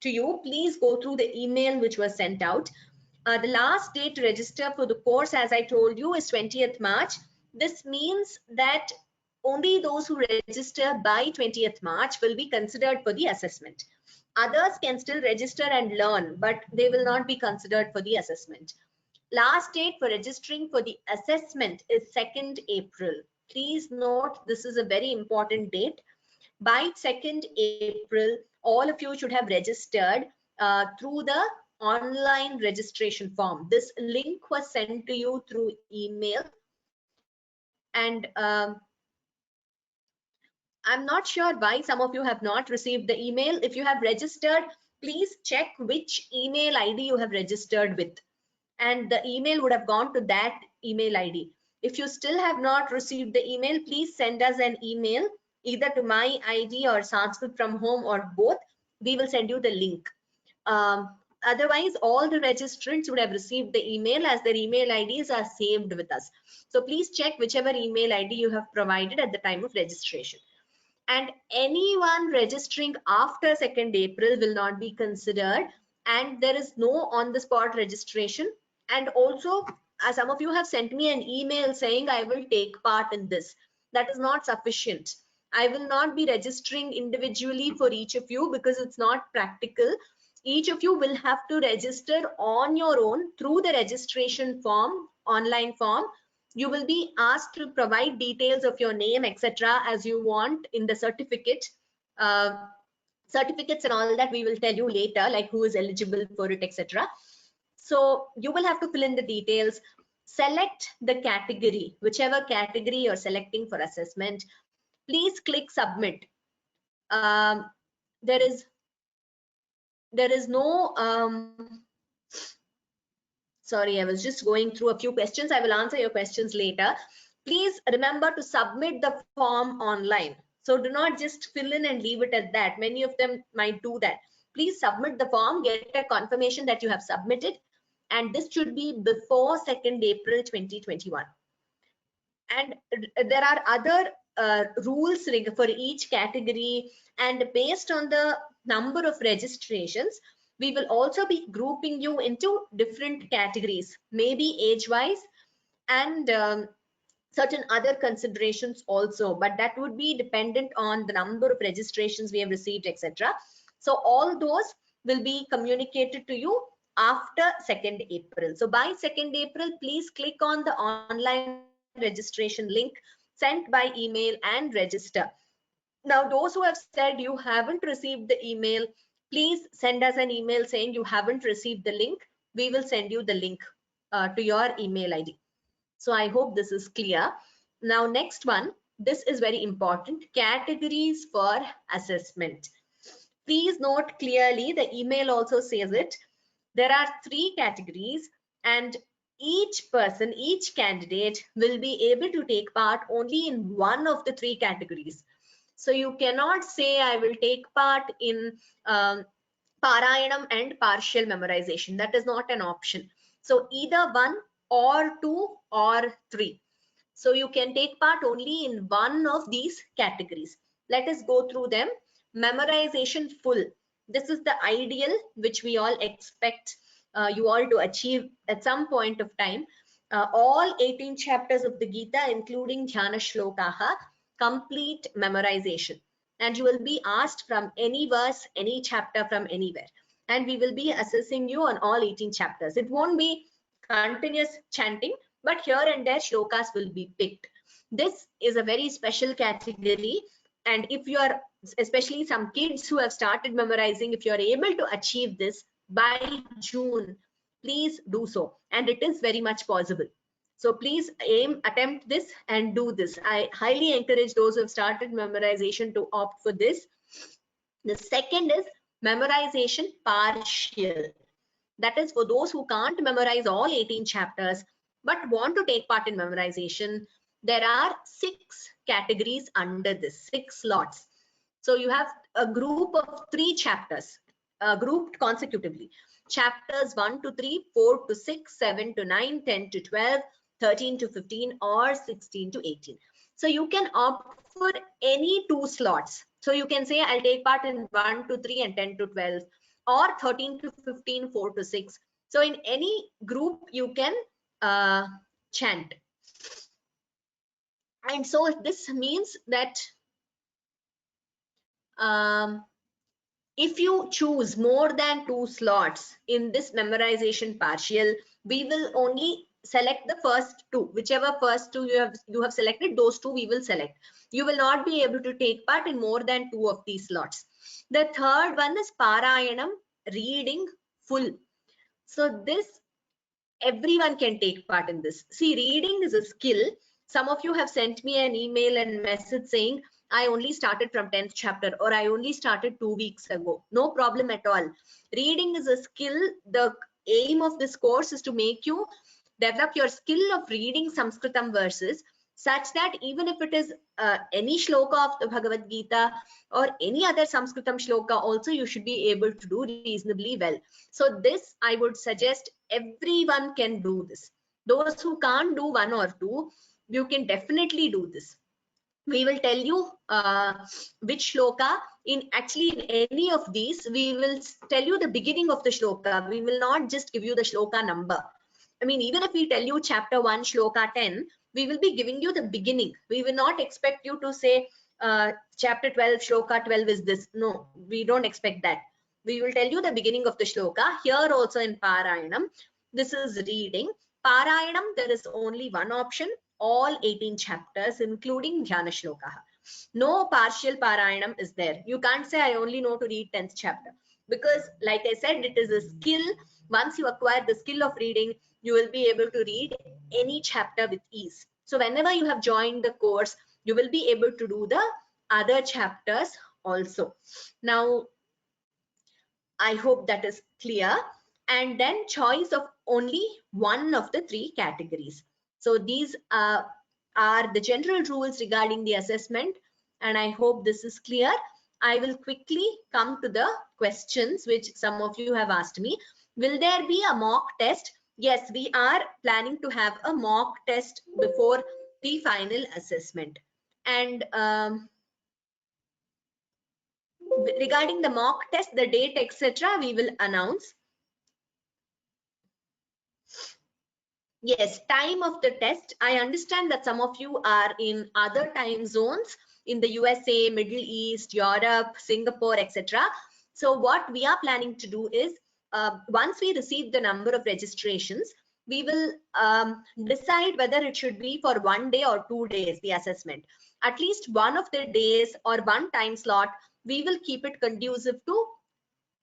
to you. Please go through the email which was sent out. The last date to register for the course, as I told you, is 20th March. This means that only those who register by 20th March will be considered for the assessment. Others can still register and learn, but they will not be considered for the assessment. Last date for registering for the assessment is 2nd April. Please note, this is a very important date. By 2nd April, all of you should have registered through the online registration form. This link was sent to you through email, and I'm not sure why some of you have not received the email. If you have registered, please check which email ID you have registered with, and the email would have gone to that email ID. If you still have not received the email, please send us an email either to my ID or Sanskrit from Home, or both. We will send you the link. Otherwise, all the registrants would have received the email, as their email IDs are saved with us. So please check whichever email ID you have provided at the time of registration. And anyone registering after 2nd April will not be considered, and there is no on-the-spot registration. And also, some of you have sent me an email saying I will take part in this. That is not sufficient. I will not be registering individually for each of you, because it's not practical. Each of you will have to register on your own through the registration form, online form. You will be asked to provide details of your name, etc., as you want in the certificate. Certificates and all that we will tell you later, like who is eligible for it, etc. So you will have to fill in the details, select the category, whichever category you're selecting for assessment. Please click submit. There is no sorry, I was just going through a few questions. I will answer your questions later. Please remember to submit the form online. So do not just fill in and leave it at that. Many of them might do that. Please submit the form, get a confirmation that you have submitted, and this should be before 2nd April 2021. And there are other rules for each category, and based on the number of registrations, we will also be grouping you into different categories, maybe age wise, and certain other considerations also, but that would be dependent on the number of registrations we have received, etc. So all those will be communicated to you after 2nd April. So by 2nd April, please click on the online registration link sent by email and register. Now, those who have said you haven't received the email, please send us an email saying you haven't received the link. We will send you the link to your email ID. So I hope this is clear. Now, next one, this is very important, categories for assessment. Please note clearly, the email also says it. There are 3 categories, and each person, each candidate will be able to take part only in one of the 3 categories. So you cannot say I will take part in Parayanam and partial memorization. That is not an option. So either 1 or 2 or 3. So you can take part only in one of these categories. Let us go through them. Memorization full. This is the ideal which we all expect you all to achieve at some point of time. All 18 chapters of the Gita, including Dhyana Shlokaha, complete memorization. And you will be asked from any verse, any chapter from anywhere. And we will be assessing you on all 18 chapters. It won't be continuous chanting, but here and there shlokas will be picked. This is a very special category, and if you are, especially some kids who have started memorizing, if you are able to achieve this by June, please do so, and it is very much possible. So please attempt this and do this. I highly encourage those who have started memorization to opt for this. The second is memorization partial. That is for those who can't memorize all 18 chapters but want to take part in memorization. There are 6 categories under this, 6 slots. So you have a group of 3 chapters grouped consecutively. Chapters 1 to 3, 4 to 6, 7 to 9, 10 to 12, 13 to 15, or 16 to 18. So you can opt for any 2 slots. So you can say I'll take part in 1 to 3 and 10 to 12, or 13 to 15, 4 to 6. So in any group you can chant. And so this means that if you choose more than 2 slots in this memorization partial, we will only select the first 2. Whichever first 2 you have selected, those 2 we will select. You will not be able to take part in more than 2 of these slots. The third one is Parayanam, reading full. So this, everyone can take part in this. See, reading is a skill. Some of you have sent me an email and message saying, I only started from 10th chapter, or I only started 2 weeks ago. No problem at all. Reading is a skill. The aim of this course is to make you develop your skill of reading Sanskritam verses, such that even if it is any shloka of the Bhagavad Gita or any other Sanskritam shloka also, you should be able to do reasonably well. So this, I would suggest everyone can do this. Those who can't do 1 or 2, you can definitely do this. We will tell you which shloka. In any of these, we will tell you the beginning of the shloka. We will not just give you the shloka number. I mean, even if we tell you chapter 1, shloka 10, we will be giving you the beginning. We will not expect you to say chapter 12, shloka 12 is this. No, we don't expect that. We will tell you the beginning of the shloka. Here also in Parayanam, this is reading. Parayanam, there is only one option, all 18 chapters, including Dhyana Shloka. No partial Parayanam is there. You can't say I only know to read 10th chapter, because like I said, it is a skill. Once you acquire the skill of reading, you will be able to read any chapter with ease. So whenever you have joined the course, you will be able to do the other chapters also. Now, I hope that is clear. And then choice of only one of the 3 categories. So these are the general rules regarding the assessment, and I hope this is clear. I will quickly come to the questions which some of you have asked me. Will there be a mock test? Yes, we are planning to have a mock test before the final assessment. And regarding the mock test, the date, etc., we will announce. Yes, time of the test. I understand that some of you are in other time zones in the USA, Middle East, Europe, Singapore, etc. So what we are planning to do is, once we receive the number of registrations, we will decide whether it should be for 1 day or 2 days, the assessment. At least one of the days or one time slot, we will keep it conducive to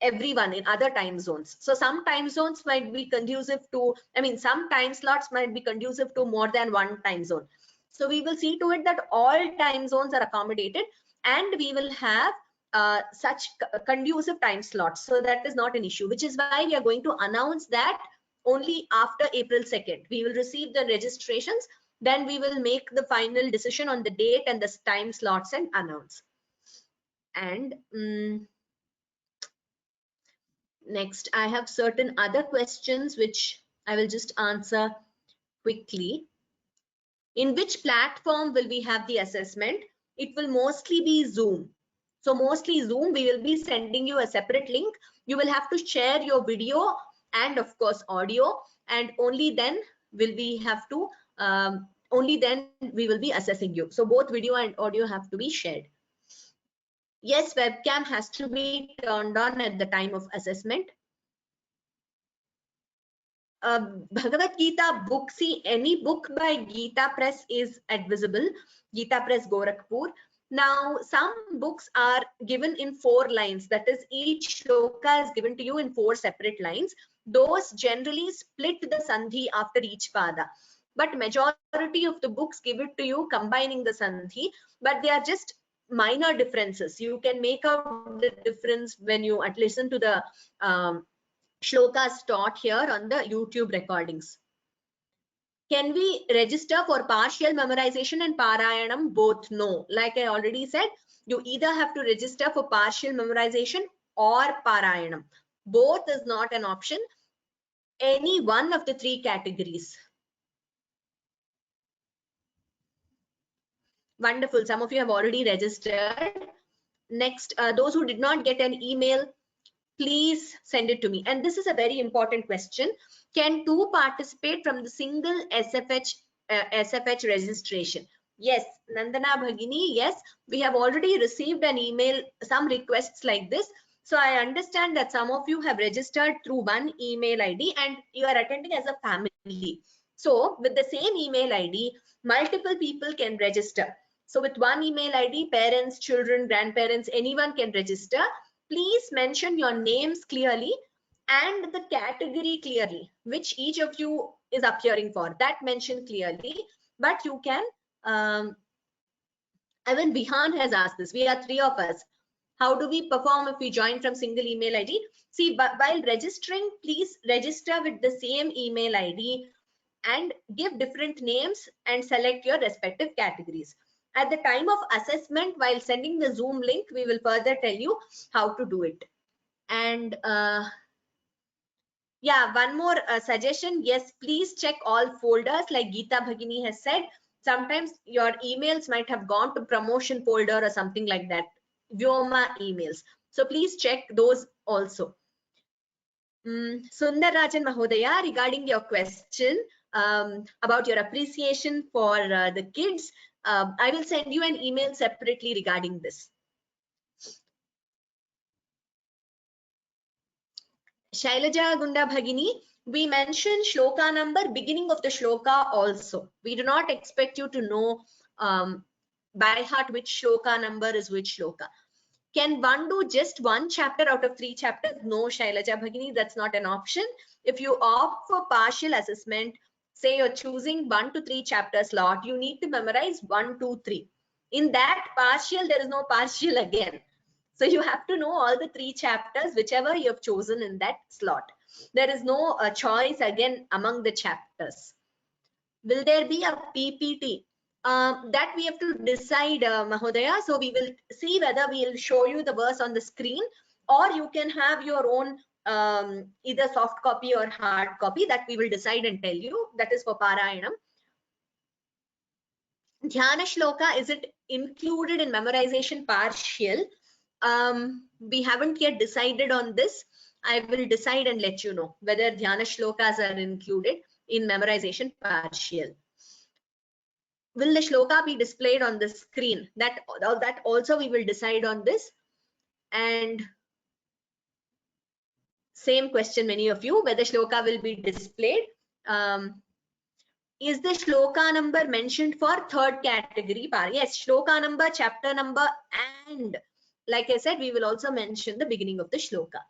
everyone in other time zones. So some time zones might be conducive to, some time slots might be conducive to more than one time zone. So we will see to it that all time zones are accommodated, and we will have such conducive time slots. So that is not an issue, which is why we are going to announce that only after April 2nd. We will receive the registrations, then we will make the final decision on the date and the time slots and announce. And next, I have certain other questions which I will just answer quickly. In which platform will we have the assessment? It will mostly be Zoom. So mostly Zoom, we will be sending you a separate link. You will have to share your video and of course audio, and only then will we have to, only then we will be assessing you. So both video and audio have to be shared. Yes, webcam has to be turned on at the time of assessment. Bhagavad Gita book, see, any book by Gita Press is advisable, Gita Press Gorakhpur. Now, some books are given in 4 lines, that is, each shloka is given to you in 4 separate lines. Those generally split the sandhi after each pada. But majority of the books give it to you combining the sandhi, but they are just minor differences. You can make out the difference when you listen to the shlokas taught here on the YouTube recordings. Can we register for partial memorization and Parayanam both? No. Like I already said, you either have to register for partial memorization or Parayanam. Both is not an option. Any one of the 3 categories. Wonderful. Some of you have already registered. Next, those who did not get an email, please send it to me. And this is a very important question. Can 2 participate from the single SFH registration? Yes, Nandana Bhagini, yes, we have already received an email, some requests like this. So I understand that some of you have registered through one email ID and you are attending as a family. So with the same email ID, multiple people can register. So with one email ID, parents, children, grandparents, anyone can register. Please mention your names clearly and the category clearly, which each of you is appearing for. That mention clearly, but you can, even Bihan has asked this. We are 3 of us. How do we perform if we join from single email ID? See, but while registering, please register with the same email ID and give different names and select your respective categories. At the time of assessment, while sending the Zoom link, we will further tell you how to do it. And yeah, one more suggestion. Yes, please check all folders like Geeta Bhagini has said. Sometimes your emails might have gone to promotion folder or something like that, Vyoma emails. So please check those also. Sundar Rajan Mahodaya, regarding your question about your appreciation for the kids, I will send you an email separately regarding this. Shailaja Gunda Bhagini, we mentioned shloka number beginning of the shloka also. We do not expect you to know by heart which shloka number is which shloka. Can one do just 1 chapter out of 3 chapters? No, Shailaja Bhagini, that's not an option. If you opt for partial assessment, say you're choosing 1 to 3 chapter slot, you need to memorize 1, 2, 3. In that partial, there is no partial again. So you have to know all the 3 chapters, whichever you have chosen in that slot. There is no choice again among the chapters. Will there be a PPT? That we have to decide, Mahodaya. So we will see whether we will show you the verse on the screen, or you can have your own either soft copy or hard copy. That we will decide and tell you. That is for Parayanam. Dhyana shloka, is it included in memorization partial? We haven't yet decided on this. I will decide and let you know whether dhyana shlokas are included in memorization partial. Will the shloka be displayed on the screen? That also we will decide on this. And same question, many of you, whether shloka will be displayed. Is the shloka number mentioned for third category? Yes, shloka number, chapter number, and like I said, we will also mention the beginning of the shloka.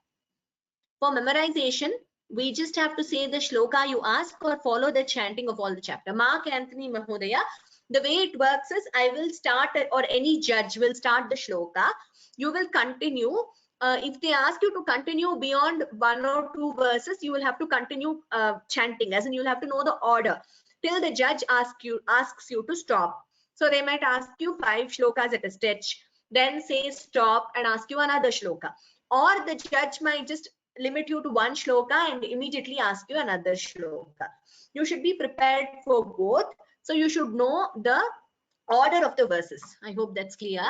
For memorization, we just have to say the shloka you ask or follow the chanting of all the chapter. Mark Anthony Mahodaya, the way it works is I will start, or any judge will start the shloka. You will continue. If they ask you to continue beyond 1 or 2 verses, you will have to continue chanting, as in you'll have to know the order till the judge asks you to stop. So they might ask you 5 shlokas at a stretch, then say stop and ask you another shloka. Or the judge might just limit you to 1 shloka and immediately ask you another shloka. You should be prepared for both. So you should know the order of the verses. I hope that's clear.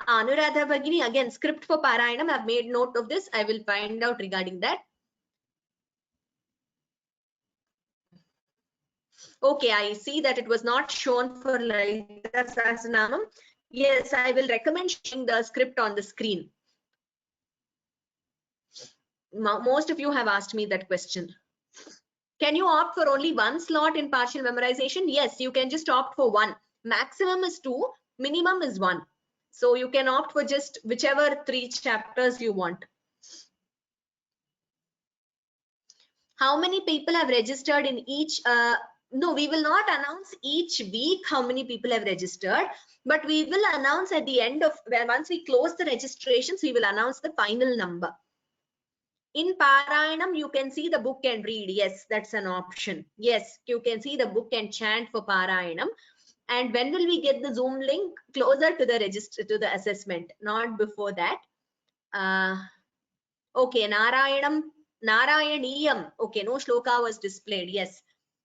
Anuradha Bhagini, again, script for Parayanam. I've made note of this. I will find out regarding that. Okay, I see that it was not shown for Lalita Sahasranamam. Yes, I will recommend showing the script on the screen. Most of you have asked me that question. Can you opt for only 1 slot in partial memorization? Yes, you can just opt for 1. Maximum is 2, minimum is 1. So you can opt for just whichever 3 chapters you want. How many people have registered in each? No, we will not announce each week how many people have registered, but we will announce at the end of, once we close the registrations, we will announce the final number. In Parayanam, you can see the book and read. Yes, that's an option. Yes, you can see the book and chant for Parayanam. And when will we get the Zoom link? Closer to the register, to the assessment, not before that. Okay, Narayaniyam. Okay, no shloka was displayed. Yes,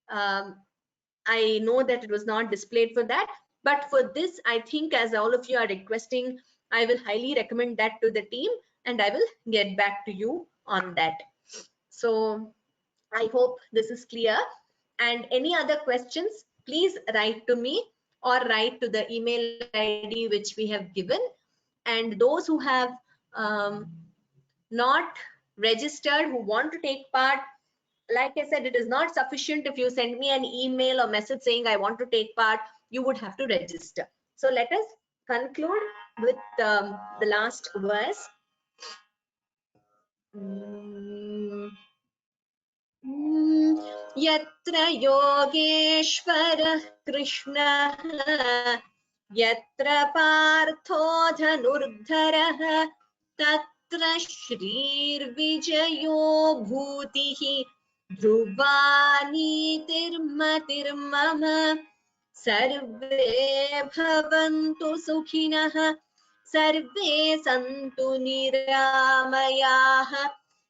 I know that it was not displayed for that. But for this, I think as all of you are requesting, I will highly recommend that to the team and I will get back to you on that. So I hope this is clear. And any other questions, please write to me or write to the email ID which we have given. And those who have not registered, who want to take part, like I said, it is not sufficient if you send me an email or message saying I want to take part. You would have to register. So let us conclude with the last verse. Yatra Yogeshwara Krishna, Yatra Partho Dhanurdhara, Tatra Shrir Vijayo Bhutihi, Dhruvani Tirmatirmama, Sarve Bhavantu Sukhinah, Sarve Santu Niramayaha,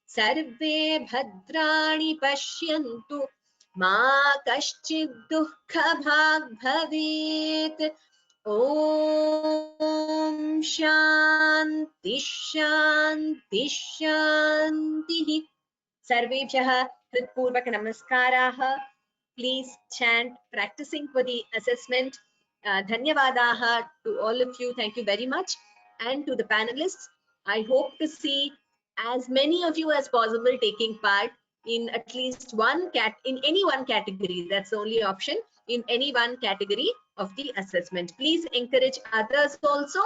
सर्वे भद्राणि पश्यन्तु मा कश्चित् दुःखभाग् भवेत्। ॐ शान्ति शान्ति शान्तिः। सर्वेभ्यः हृत्पूर्वक नमस्काराः. Please chant, practicing for the assessment. Dhanyavadaha to all of you. Thank you very much. And to the panelists, I hope to see as many of you as possible taking part in at least in any one category. That's the only option, in any one category of the assessment. Please encourage others also,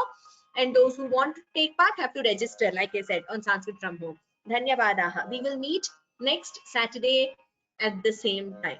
and those who want to take part have to register, like I said, on Sanskrit from Home. Dhanyavadaha. We will meet next Saturday at the same time.